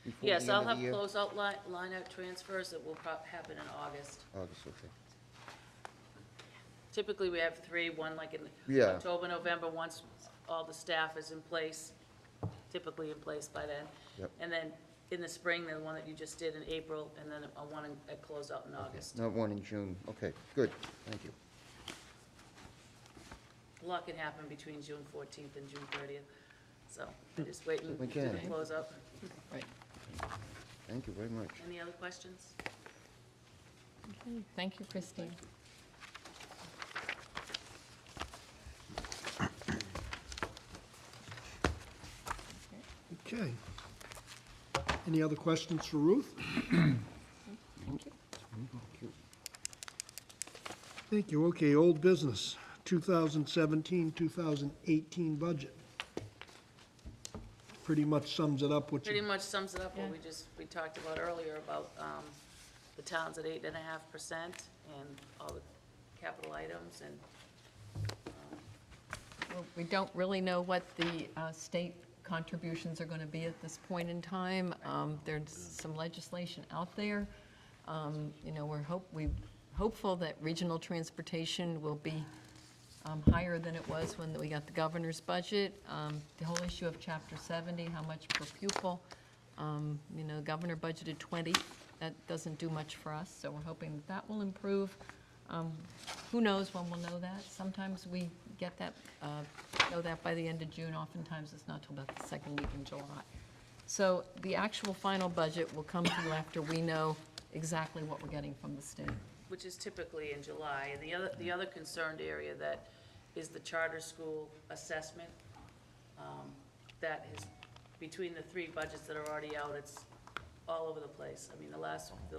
before the
Yes,
end
I'll
of
have
the year?
closeout line out transfers that will happen in August.
August, okay.
Typically, we have three, one like in
Yeah.
October, November, once all the staff is in place, typically in place by then.
Yep.
And then in the spring, the one that you just did in April, and then a one at closeout in August.
Not one in June, okay, good, thank you.
A lot can happen between June 14th and June 30th, so I'm just waiting
Certainly
to
can.
close up.
Right.
Thank you very much.
Any other questions?
Okay, thank you, Christine.
Okay. Any other questions for Ruth? Thank you. Okay, old business, 2017, 2018 budget. Pretty much sums it up what
Pretty
you,
much sums it up what
Yeah.
we talked about earlier about the towns at 8.5% and all the capital items and,
Well, we don't really know what the state contributions are going to be at this point in time. There's some legislation out there. You know, we're hopeful that regional transportation will be higher than it was when we got the governor's budget. The whole issue of Chapter 70, how much per pupil. You know, the governor budgeted 20. That doesn't do much for us, so we're hoping that that will improve. Who knows when we'll know that? Sometimes we get that, know that by the end of June. Oftentimes, it's not till about the second week in July. So the actual final budget will come to you after we know exactly what we're getting from the state.
which is typically in July. And the other concerned area that is the charter school assessment. That is, between the three budgets that are already out, it's all over the place. I mean, the last one, they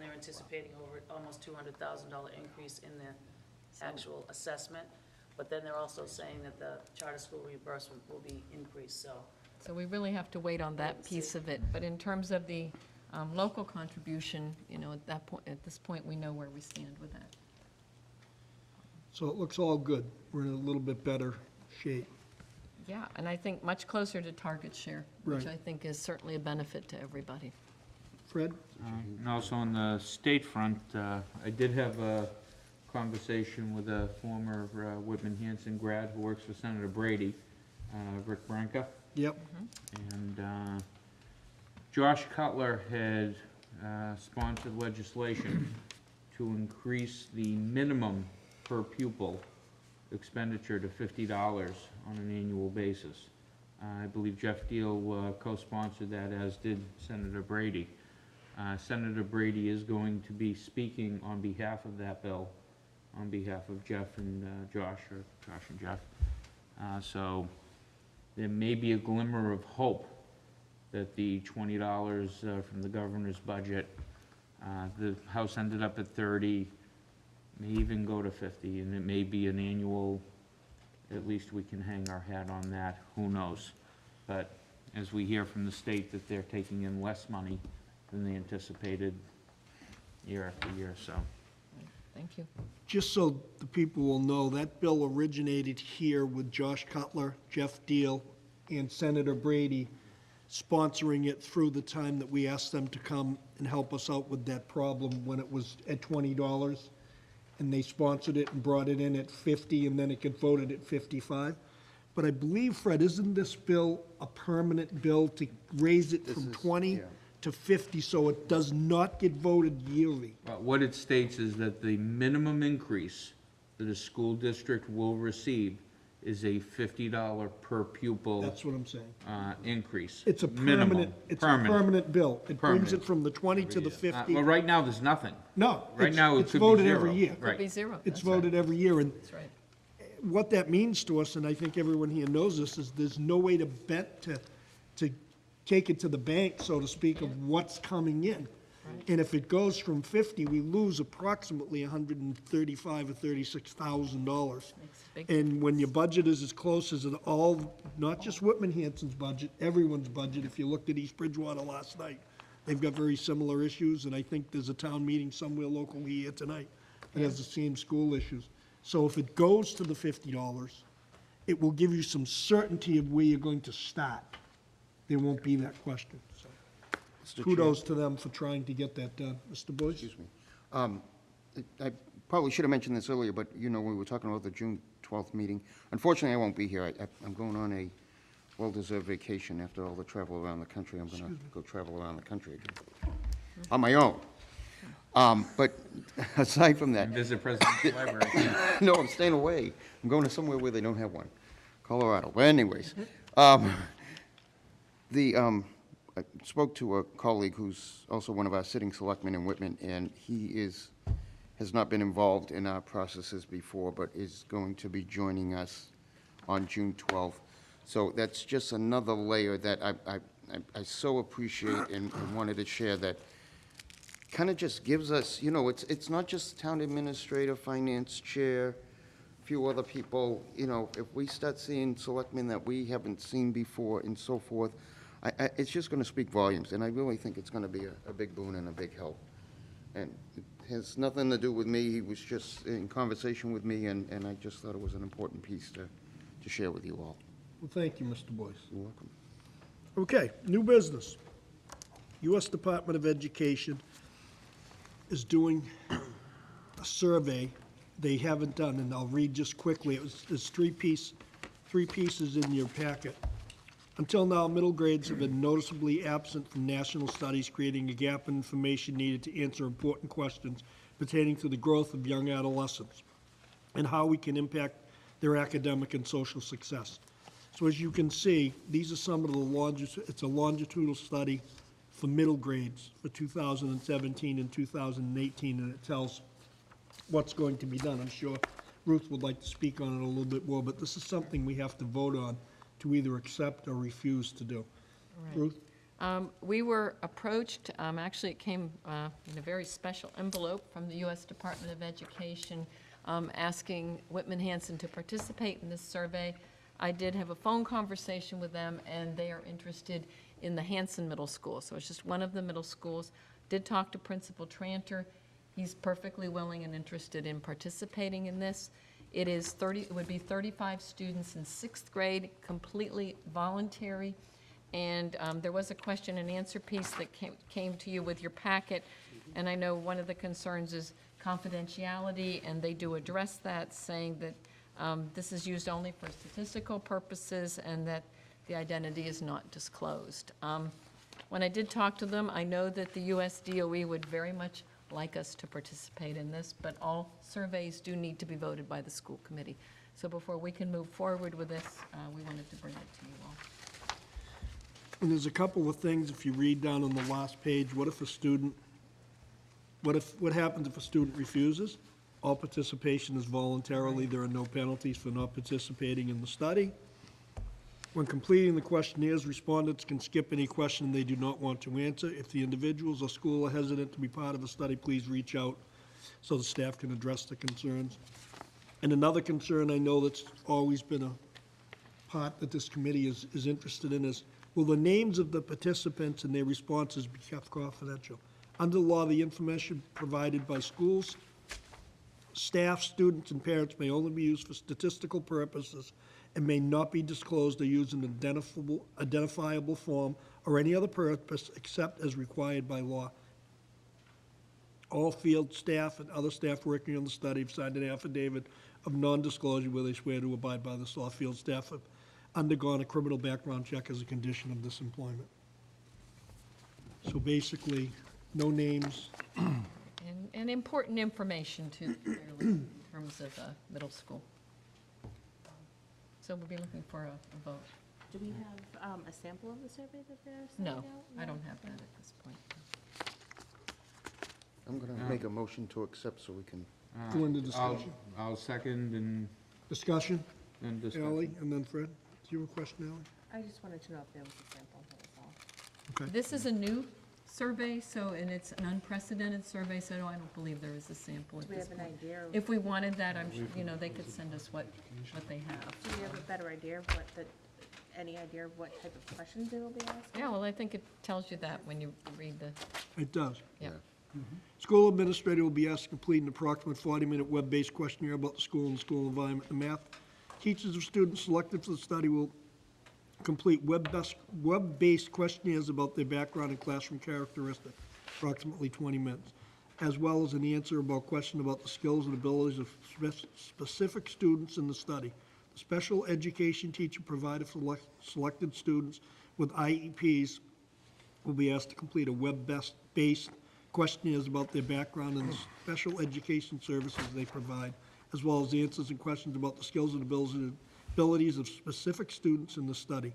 were anticipating over almost $200,000 increase in the actual assessment. But then they're also saying that the charter school reimbursement will be increased, so.
So we really have to wait on that piece of it. But in terms of the local contribution, you know, at this point, we know where we stand with that.
so it looks all good. We're in a little bit better shape.
Yeah, and I think much closer to target share, which
Right.
I think is certainly a benefit to everybody.
Fred?
And also on the state front, I did have a conversation with a former Whitman-Hanson grad who works for Senator Brady, Rick Branca.
Yep.
And Josh Cutler had sponsored legislation to increase the minimum per pupil expenditure to $50 on an annual basis. I believe Jeff Deal co-sponsored that, as did Senator Brady. Senator Brady is going to be speaking on behalf of that bill, on behalf of Jeff and Josh, or Josh and Jeff. So there may be a glimmer of hope that the $20 from the governor's budget, the House ended up at 30, may even go to 50, and it may be an annual, at least we can hang our hat on that, who knows? But as we hear from the state that they're taking in less money than they anticipated year after year, so.
Thank you.
Just so the people will know, that bill originated here with Josh Cutler, Jeff Deal, and Senator Brady sponsoring it through the time that we asked them to come and help us out with that problem when it was at $20. And they sponsored it and brought it in at 50, and then it got voted at 55. But I believe, Fred, isn't this bill a permanent bill to raise it from 20 to 50, so it does not get voted yearly?
What it states is that the minimum increase that a school district will receive is a $50 per pupil
That's what I'm saying.
increase.
It's a
Minimum.
permanent, it's a permanent bill. It brings it
Permanent.
from the 20 to the 50.
Well, right now, there's nothing.
No.
Right now, it
it's
could be
voted
zero.
every year.
Right.
Could be zero.
It's voted every year, and
That's right.
what that means to us, and I think everyone here knows this, is there's no way to bet to take it to the bank, so to speak, of what's coming in. And if it goes from 50, we lose approximately $135,000 or $36,000.
Makes a big
And when your budget is as close as it all, not just Whitman-Hanson's budget, everyone's budget, if you looked at East Bridgewater last night, they've got very similar issues, and I think there's a town meeting somewhere locally here tonight that has the same school issues. So if it goes to the $50, it will give you some certainty of where you're going to start. There won't be that question, so.
Mr. Chair.
Kudos to them for trying to get that done. Mr. Boyce?
Excuse me. I probably should have mentioned this earlier, but, you know, we were talking about the June 12th meeting. Unfortunately, I won't be here. I'm going on a well-deserved vacation after all the travel around the country. I'm going to go travel around the country again, on my own. But aside from that,
Visit President's Library.
no, I'm staying away. I'm going to somewhere where they don't have one, Colorado. But anyways, I spoke to a colleague who's also one of our sitting selectmen in Whitman, and he has not been involved in our processes before, but is going to be joining us on June 12th. So that's just another layer that I so appreciate and wanted to share, that kind of just gives us, you know, it's not just town administrator, finance chair, a few other people, you know, if we start seeing selectmen that we haven't seen before and so forth, it's just going to speak volumes, and I really think it's going to be a big boon and a big help. And it has nothing to do with me. He was just in conversation with me, and I just thought it was an important piece to share with you all.
Well, thank you, Mr. Boyce.
You're welcome.
Okay, new business. U.S. Department of Education is doing a survey they haven't done, and I'll read just quickly. There's three pieces in your packet. Until now, middle grades have been noticeably absent from national studies, creating a gap in information needed to answer important questions pertaining to the growth of young adolescents and how we can impact their academic and social success. So as you can see, these are some of the it's a longitudinal study for middle grades for 2017 and 2018, and it tells what's going to be done. I'm sure Ruth would like to speak on it a little bit more, but this is something we have to vote on to either accept or refuse to do.
Right.
Ruth?
We were approached, actually it came in a very special envelope from the U.S. Department of Education, asking Whitman-Hanson to participate in this survey. I did have a phone conversation with them, and they are interested in the Hanson Middle School. So it's just one of the middle schools. Did talk to Principal Tranter. He's perfectly willing and interested in participating in this. It would be 35 students in 6th grade, completely voluntary. And there was a question and answer piece that came to you with your packet. And I know one of the concerns is confidentiality, and they do address that, saying that this is used only for statistical purposes and that the identity is not disclosed. When I did talk to them, I know that the US DOE would very much like us to participate in this, but all surveys do need to be voted by the school committee. So before we can move forward with this, we wanted to bring it to you all.
And there's a couple of things, if you read down on the last page, what happens if a student refuses? All participation is voluntarily. There are no penalties for not participating in the study. When completing the questionnaires, respondents can skip any question they do not want to answer. If the individuals or school are hesitant to be part of the study, please reach out so the staff can address the concerns. And another concern I know that's always been a part that this committee is interested in is, will the names of the participants and their responses be kept confidential? Under the law, the information provided by schools, staff, students, and parents may only be used for statistical purposes and may not be disclosed or used in identifiable form or any other purpose except as required by law. All field staff and other staff working on the study have signed an affidavit of non-disclosure where they swear to abide by this law. Field staff have undergone a criminal background check as a condition of this employment. So basically, no names.
And important information too, clearly, in terms of middle school. So we'll be looking for a vote.
Do we have a sample of the survey that they're sending
No,
out?
I don't have that at this point.
I'm going to make a motion to accept so we can,
Go into discussion.
I'll second and
Discussion,
discussion.
Ally, and then Fred. Do you have a question, Ally?
I just wanted to know if there was a sample, that was all.
Okay.
This is a new survey, so, and it's an unprecedented survey, so I don't believe there is a sample
Do
at
we
this
have an
point.
idea of,
If we wanted that, I'm sure, you know, they could send us what they have.
do we have a better idea of any idea of what type of questions they will be asking?
Yeah, well, I think it tells you that when you read the,
It does.
yeah.
School administrator will be asked to complete an approximate 40-minute web-based questionnaire about the school and the school environment and math. Teachers of students selected for the study will complete web-based questionnaires about their background and classroom characteristics, approximately 20 minutes, as well as an answer about questions about the skills and abilities of specific students in the study. The special education teacher provided for selected students with IEPs will be asked to complete a web-based questionnaires about their background and the special education services they provide, as well as answers and questions about the skills and abilities of specific students in the study.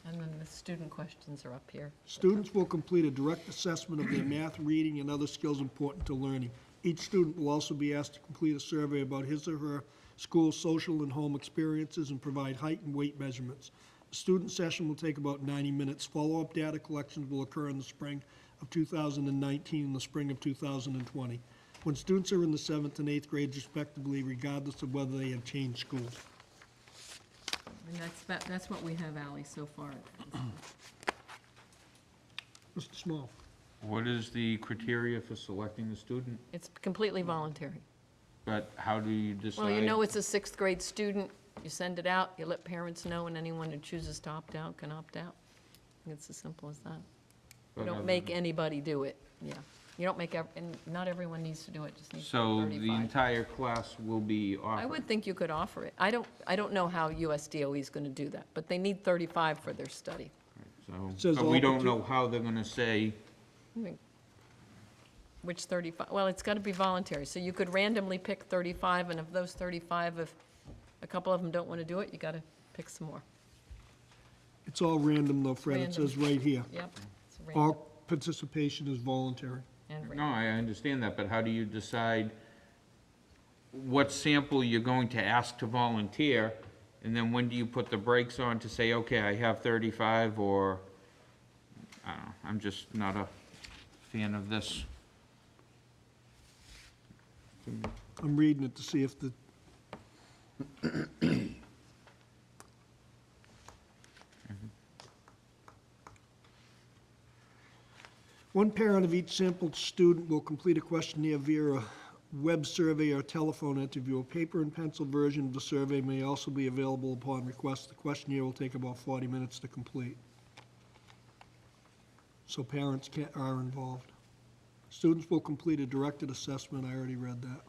And then the student questions are up here.
Students will complete a direct assessment of their math, reading, and other skills important to learning. Each student will also be asked to complete a survey about his or her school, social, and home experiences and provide height and weight measurements. The student session will take about 90 minutes. Follow-up data collections will occur in the spring of 2019 and the spring of 2020, when students are in the 7th and 8th grades respectively, regardless of whether they have changed schools.
And that's what we have, Ally, so far.
Mr. Small.
What is the criteria for selecting the student?
It's completely voluntary.
But how do you decide?
Well, you know it's a 6th grade student, you send it out, you let parents know, and anyone who chooses to opt out can opt out. It's as simple as that. You
But
don't
other
make
than-
anybody do it, yeah. You don't make, and not everyone needs to do it, just needs to
So
be
the
35.
entire class will be offered?
I would think you could offer it. I don't know how USDOE is going to do that, but they need 35 for their study.
Says
So, but we
all
don't
partic-
know how they're gonna say,
I mean, which 35, well, it's got to be voluntary, so you could randomly pick 35, and of those 35, if a couple of them don't want to do it, you got to pick some more.
It's all random though, Fred. It
Random.
says right here.
Yep. It's random
All participation is voluntary.
and
no,
random.
I understand that, but how do you decide what sample you're going to ask to volunteer? And then when do you put the brakes on to say, okay, I have 35, or, I don't know, I'm just not a fan of this.
I'm reading it to see if the, one parent of each sampled student will complete a questionnaire via a web survey or telephone interview. A paper and pencil version of the survey may also be available upon request. The questionnaire will take about 40 minutes to complete. So parents are involved. Students will complete a directed assessment. I already read that.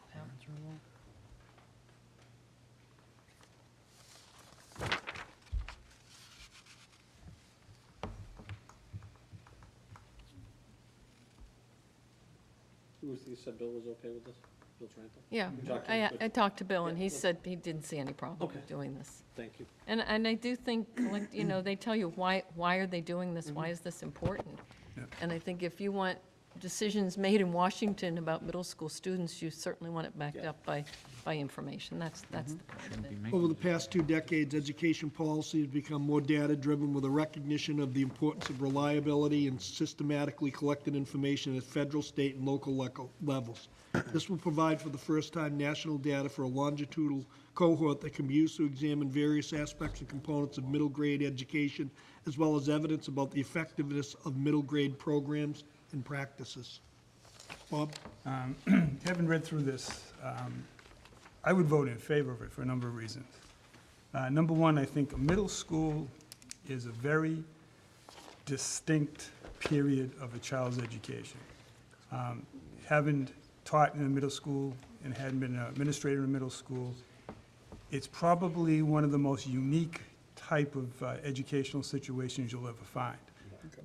You said Bill was okay with this? Bill Trantham?
Yeah,
You talked to him?
I talked to Bill, and he
Yeah,
said he didn't see any problem
Okay.
with doing this.
Thank you.
And I do think, like, you know, they tell you why are they doing this? Why is this important?
Yeah.
And I think if you want decisions made in Washington about middle school students, you certainly want it backed
Yeah.
up by information. That's the point of it.
Over the past 2 decades, education policy has become more data-driven with a recognition of the importance of reliability and systematically collected information at federal, state, and local levels. This will provide for the first time national data for a longitudinal cohort that can be used to examine various aspects and components of middle grade education, as well as evidence about the effectiveness of middle grade programs and practices. Bob?
Having read through this, I would vote in favor of it for a number of reasons. Number one, I think middle school is a very distinct period of a child's education. Having taught in a middle school and had been an administrator in a middle school, it's probably one of the most unique type of educational situations you'll ever find.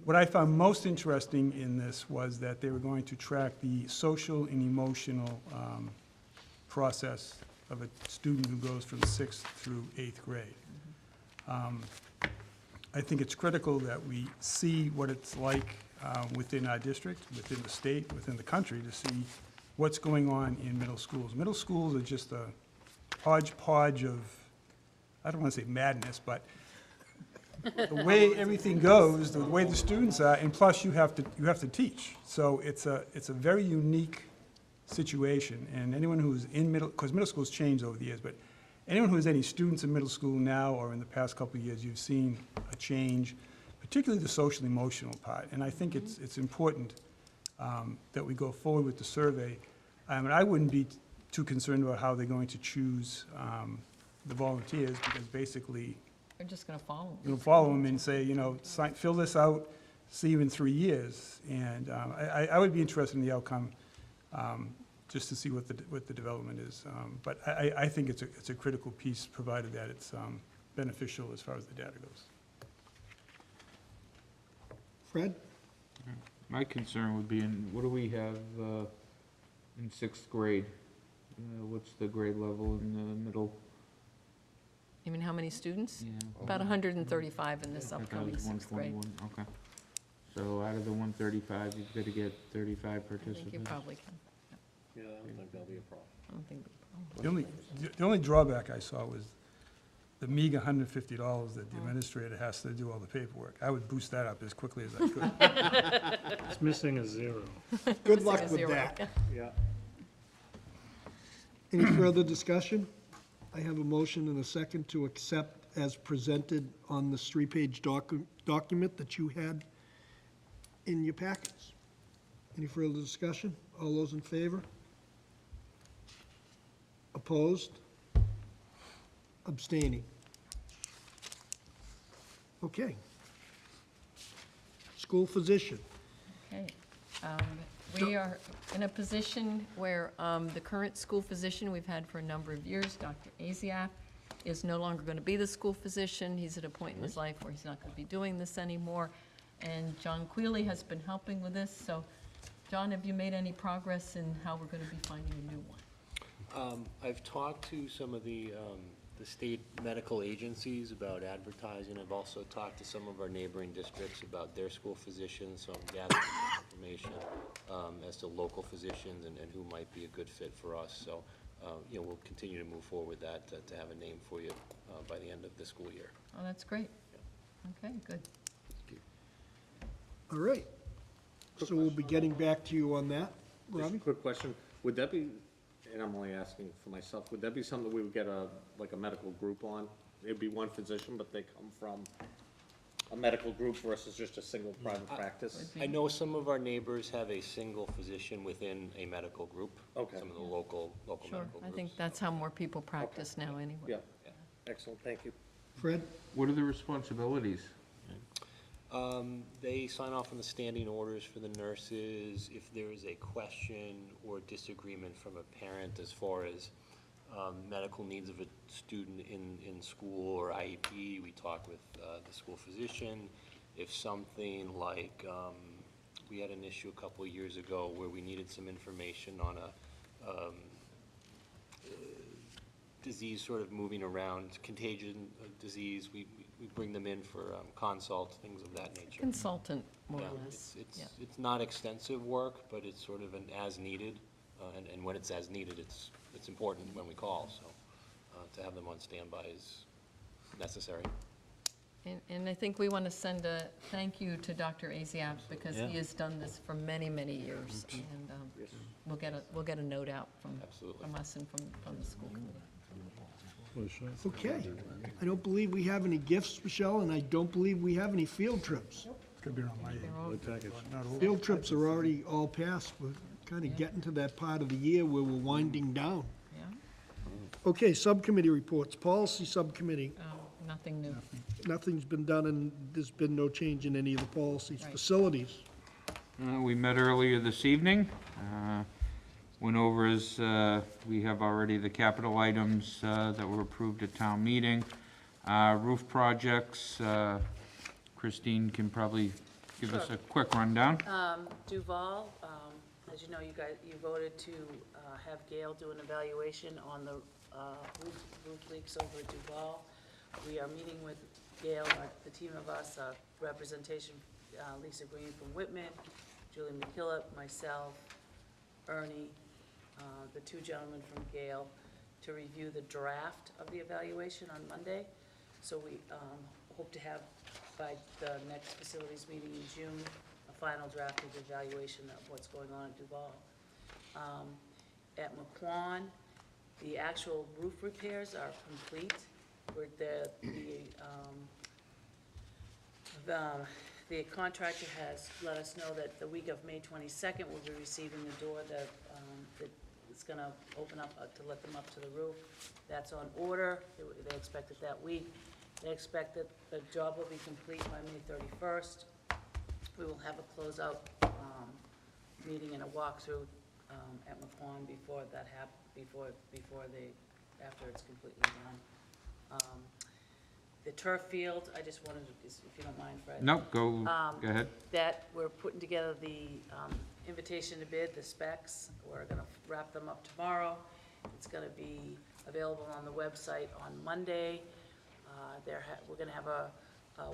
What I found most interesting in this was that they were going to track the social and emotional process of a student who goes from 6th through 8th grade. I think it's critical that we see what it's like within our district, within the state, within the country, to see what's going on in middle schools. Middle schools are just a hodgepodge of, I don't want to say madness, but the way everything goes, the way the students are, and plus you have to teach. So it's a very unique situation, and anyone who's in because middle school's changed over the years, but anyone who has any students in middle school now or in the past couple of years, you've seen a change, particularly the social emotional part. And I think it's important that we go forward with the survey. I mean, I wouldn't be too concerned about how they're going to choose the volunteers, because basically,
We're just going to follow them.
you'll follow them and say, fill this out, see you in 3 years. And I would be interested in the outcome, just to see what the development is. But I think it's a critical piece, provided that it's beneficial as far as the data goes.
Fred?
My concern would be what do we have in 6th grade? What's the grade level in the middle?
You mean how many students?
Yeah.
About 135 in this
I thought it
upcoming
was
6th grade.
121. Okay. So out of the 135, you've got to get 35
I think
participants.
you probably can.
Yeah, I don't think that'll be a problem.
I don't think it'll be a problem.
The only drawback I saw was the meager $150 that the administrator has to do all the paperwork. I would boost that up as quickly as I could.
It's missing a zero.
Good luck
Missing a
with
zero.
that.
Yeah.
Any further discussion? I have a motion and a second to accept as presented on this 3-page document that you had in your packets. Any further discussion? All those in favor? Opposed? Abstaining? Okay. School physician.
Okay. We are in a position where the current school physician we've had for a number of years, Dr. Aziaf, is no longer going to be the school physician. He's at a point in his life where he's not going to be doing this anymore. And John Quealy has been helping with this. So, John, have you made any progress in how we're going to be finding a new one?
I've talked to some of the state medical agencies about advertising. I've also talked to some of our neighboring districts about their school physicians, so I'm gathering information as to local physicians and who might be a good fit for us. So, we'll continue to move forward with that to have a name for you by the end of the school year.
Oh, that's great. Okay, good.
All right. So we'll be getting back to you on that.
Just a
Robbie?
quick question. Would that be, and I'm only asking for myself, would that be something we would get a medical group on? It'd be one physician, but they come from a medical group versus just a single private practice?
I know some of our neighbors have a single physician within a medical group.
Okay.
Some of the local
Sure,
medical groups.
I think that's how more people practice now anyway.
Yeah, excellent, thank you.
Fred?
What are the responsibilities?
They sign off on the standing orders for the nurses. If there is a question or disagreement from a parent as far as medical needs of a student in school or IEP, we talk with the school physician. If something like, we had an issue a couple of years ago where we needed some information on a disease sort of moving around, contagion disease, we bring them in for consult, things of that nature.
Consultant, more
Yeah,
or less. Yeah.
it's not extensive work, but it's sort of an as-needed, and when it's as needed, it's important when we call, so to have them on standby is necessary.
And I think we want to send a thank you to Dr. Aziaf, because
Yeah.
he has done this for many, many years. And we'll get a note out from us and from the school committee.
Okay. I don't believe we have any gifts, Michelle, and I don't believe we have any field trips.
Could be on my
package.
Field trips are already all passed. We're kind of getting to that part of the year where we're winding down.
Yeah?
Okay, subcommittee reports, policy subcommittee.
Nothing new.
Nothing's been done and there's been no change in any of the policies.
Right.
Facilities,
We met earlier this evening, went over as, we have already the capital items that were approved at town meeting. Roof projects, Christine can probably give us a quick rundown.
Duval, as you know, you voted to have Gail do an evaluation on the roof leaks over at Duval. We are meeting with Gail, the team of us, representation, Lisa Green from Whitman, Julie McKillop, myself, Ernie, the two gentlemen from Gail, to review the draft of the evaluation on Monday. So we hope to have, by the next facilities meeting in June, a final draft of the evaluation of what's going on at Duval. At McQuon, the actual roof repairs are complete. Where the contractor has let us know that the week of May 22nd, we'll be receiving the door that it's gonna open up to let them up to the roof. That's on order. They expect it that week. They expect that the job will be complete by May 31st. We will have a closeout meeting and a walkthrough at McQuon before that after it's completely done. The turf field, I just wanted to, if you don't mind, Fred.
Nope, go ahead.
That we're putting together the invitation to bid, the specs. We're gonna wrap them up tomorrow. It's gonna be available on the website on Monday. We're gonna have a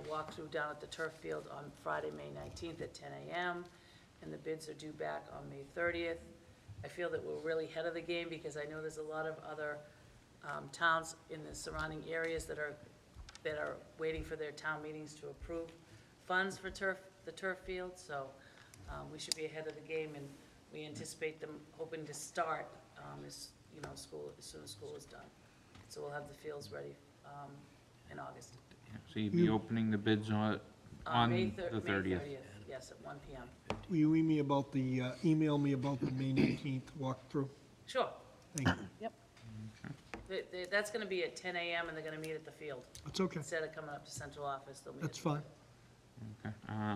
walkthrough down at the turf field on Friday, May 19th at 10 a.m. And the bids are due back on May 30th. I feel that we're really ahead of the game because I know there's a lot of other towns in the surrounding areas that are waiting for their town meetings to approve funds for the turf field. So we should be ahead of the game, and we anticipate them hoping to start as soon as school is done. So we'll have the fields ready in August.
So you'd be opening the bids on
May
the 30th.
Yes, at 1 p.m.
will you email me about the May 19th walkthrough?
Sure.
Thank you.
Yep. That's gonna be at 10 a.m. and they're gonna meet at the field.
That's okay.
Instead of coming up to central office, they'll meet.
That's fine.
Okay.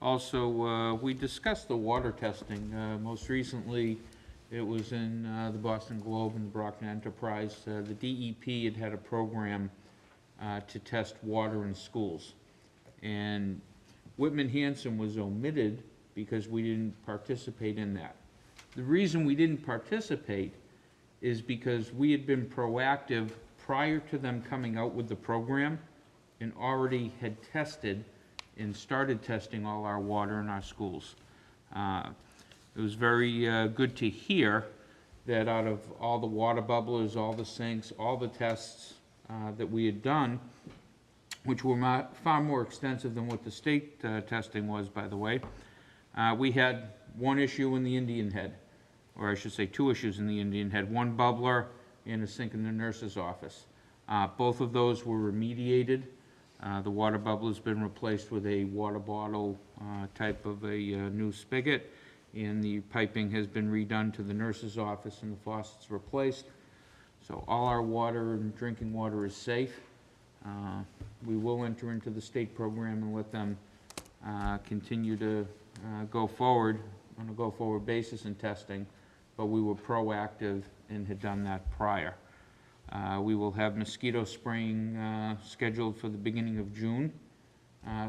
Also, we discussed the water testing. Most recently, it was in the Boston Globe and the Brockton Enterprise. The DEP had a program to test water in schools. And Whitman-Hanson was omitted because we didn't participate in that. The reason we didn't participate is because we had been proactive prior to them coming out with the program and already had tested and started testing all our water in our schools. It was very good to hear that out of all the water bubblers, all the sinks, all the tests that we had done, which were far more extensive than what the state testing was, by the way, we had one issue in the Indian Head, or I should say 2 issues in the Indian Head, one bubbler and a sink in the nurse's office. Both of those were remediated. The water bubbler's been replaced with a water bottle type of a new spigot, and the piping has been redone to the nurse's office and the faucets replaced. So all our water and drinking water is safe. We will enter into the state program and let them continue to go forward on a go-forward basis in testing, but we were proactive and had done that prior. We will have mosquito spraying scheduled for the beginning of June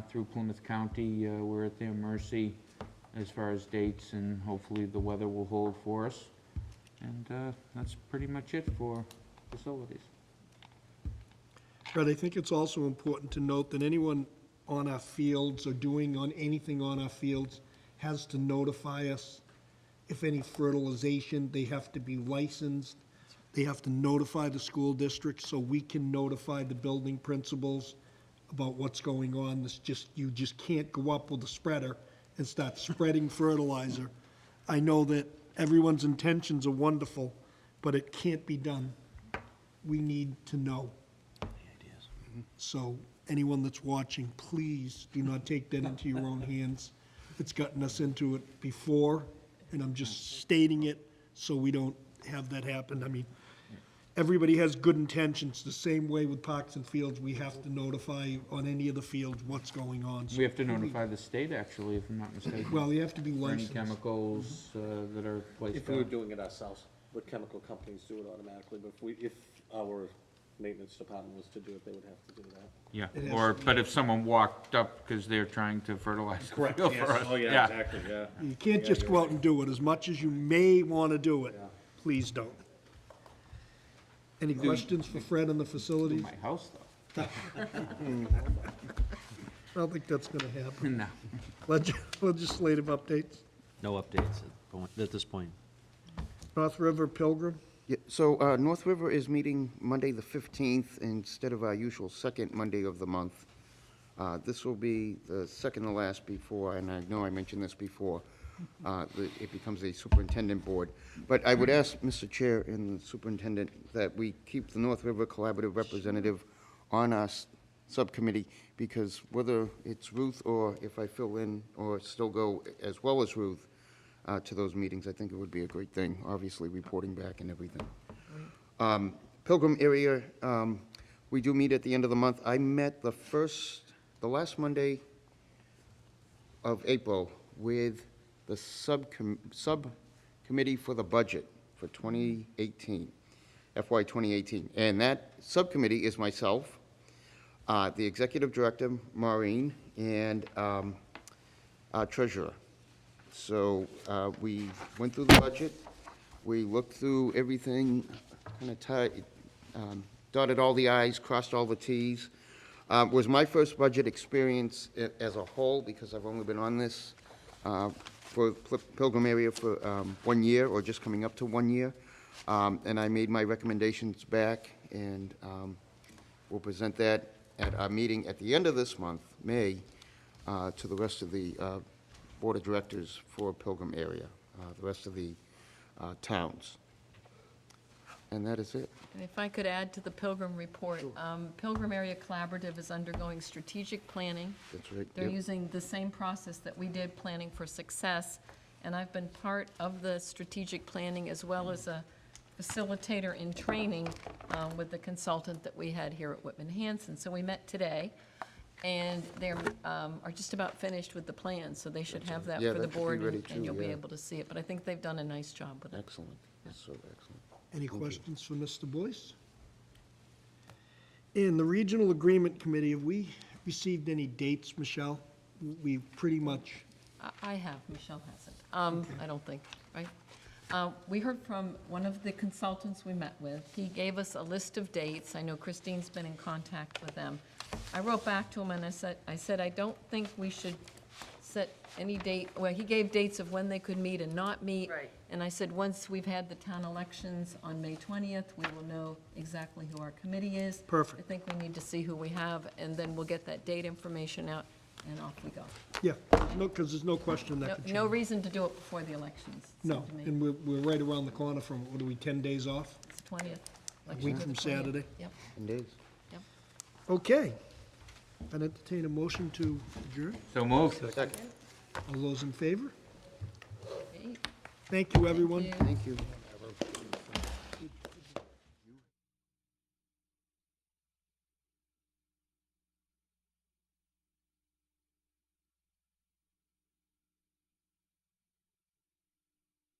through Plymouth County. We're at their mercy as far as dates, and hopefully the weather will hold for us. And that's pretty much it for facilities.
But I think it's also important to note that anyone on our fields or doing anything on our fields has to notify us. If any fertilization, they have to be licensed. They have to notify the school district so we can notify the building principals about what's going on. You just can't go up with a spreader and start spreading fertilizer. I know that everyone's intentions are wonderful, but it can't be done. We need to know. So anyone that's watching, please do not take that into your own hands. It's gotten us into it before, and I'm just stating it so we don't have that happen. I mean, everybody has good intentions. The same way with Parks and Fields, we have to notify on any of the fields what's going on. So
We have to notify the state, actually, if I'm not mistaken.
Well, you have to be
For any
licensed.
chemicals that are placed
If we were
out.
doing it ourselves, would chemical companies do it automatically? But if our maintenance department was to do it, they would have to do that.
Yeah,
It has
or,
to be-
but if someone walked up because they're trying to fertilize the field for us.
Oh, yeah, exactly, yeah.
You can't just go out and do it. As much as you may want to do it, please don't. Any questions for Fred on the facilities?
My house, though.
I don't think that's going to happen.
No.
Legislative updates.
No updates at this point.
North River Pilgrim.
Yeah, so North River is meeting Monday, the 15th, instead of our usual second Monday of the month. This will be the second to last before, and I know I mentioned this before, it becomes a superintendent board. But I would ask, Mr. Chair and the superintendent, that we keep the North River Collaborative representative on our subcommittee, because whether it's Ruth or if I fill in or still go as well as Ruth to those meetings, I think it would be a great thing, obviously reporting back and everything. Pilgrim area, we do meet at the end of the month. I met the last Monday of April with the subcommittee for the budget for 2018, FY 2018. And that subcommittee is myself, the executive director, Maureen, and our treasurer. So we went through the budget, we looked through everything, kind of dotted all the i's, crossed all the t's. Was my first budget experience as a whole, because I've only been on this for Pilgrim area for 1 year, or just coming up to 1 year. And I made my recommendations back, and we'll present that at our meeting at the end of this month, May, to the rest of the Board of Directors for Pilgrim area, the rest of the towns. And that is it.
And if I could add to the Pilgrim report, Pilgrim Area Collaborative is undergoing strategic planning.
That's right.
They're
Yep.
using the same process that we did, planning for success, and I've been part of the strategic planning as well as a facilitator in training with the consultant that we had here at Whitman-Hanson. So we met today, and they are just about finished with the plan, so they should have that
Yeah,
for the
that should be
board,
ready
and
too,
you'll be
yeah.
able to see it. But I think they've done a nice job with it.
Excellent. So excellent.
Any questions for Mr. Boyce? In the Regional Agreement Committee, have we received any dates, Michelle? We pretty much,
I have, Michelle hasn't. I don't think, right? We heard from one of the consultants we met with. He gave us a list of dates. I know Christine's been in contact with them. I wrote back to him and I said, I don't think we should set any date, well, he gave dates of when they could meet and not meet.
Right.
And I said, once we've had the town elections on May 20th, we will know exactly who our committee is.
Perfect.
I think we need to see who we have, and then we'll get that date information out, and off we go.
yeah, no, because there's no question that could change.
No reason to do it before the elections. it
No,
seemed to me.
and we're right around the corner from, what are we, 10 days off?
It's 20th.
A week from Saturday?
Yep,
10 days.
yep.
Okay. I'd entertain a motion to adjourn.
So moved.
Second.
All those in favor?
Okay.
Thank you, everyone.
you.
Thank you.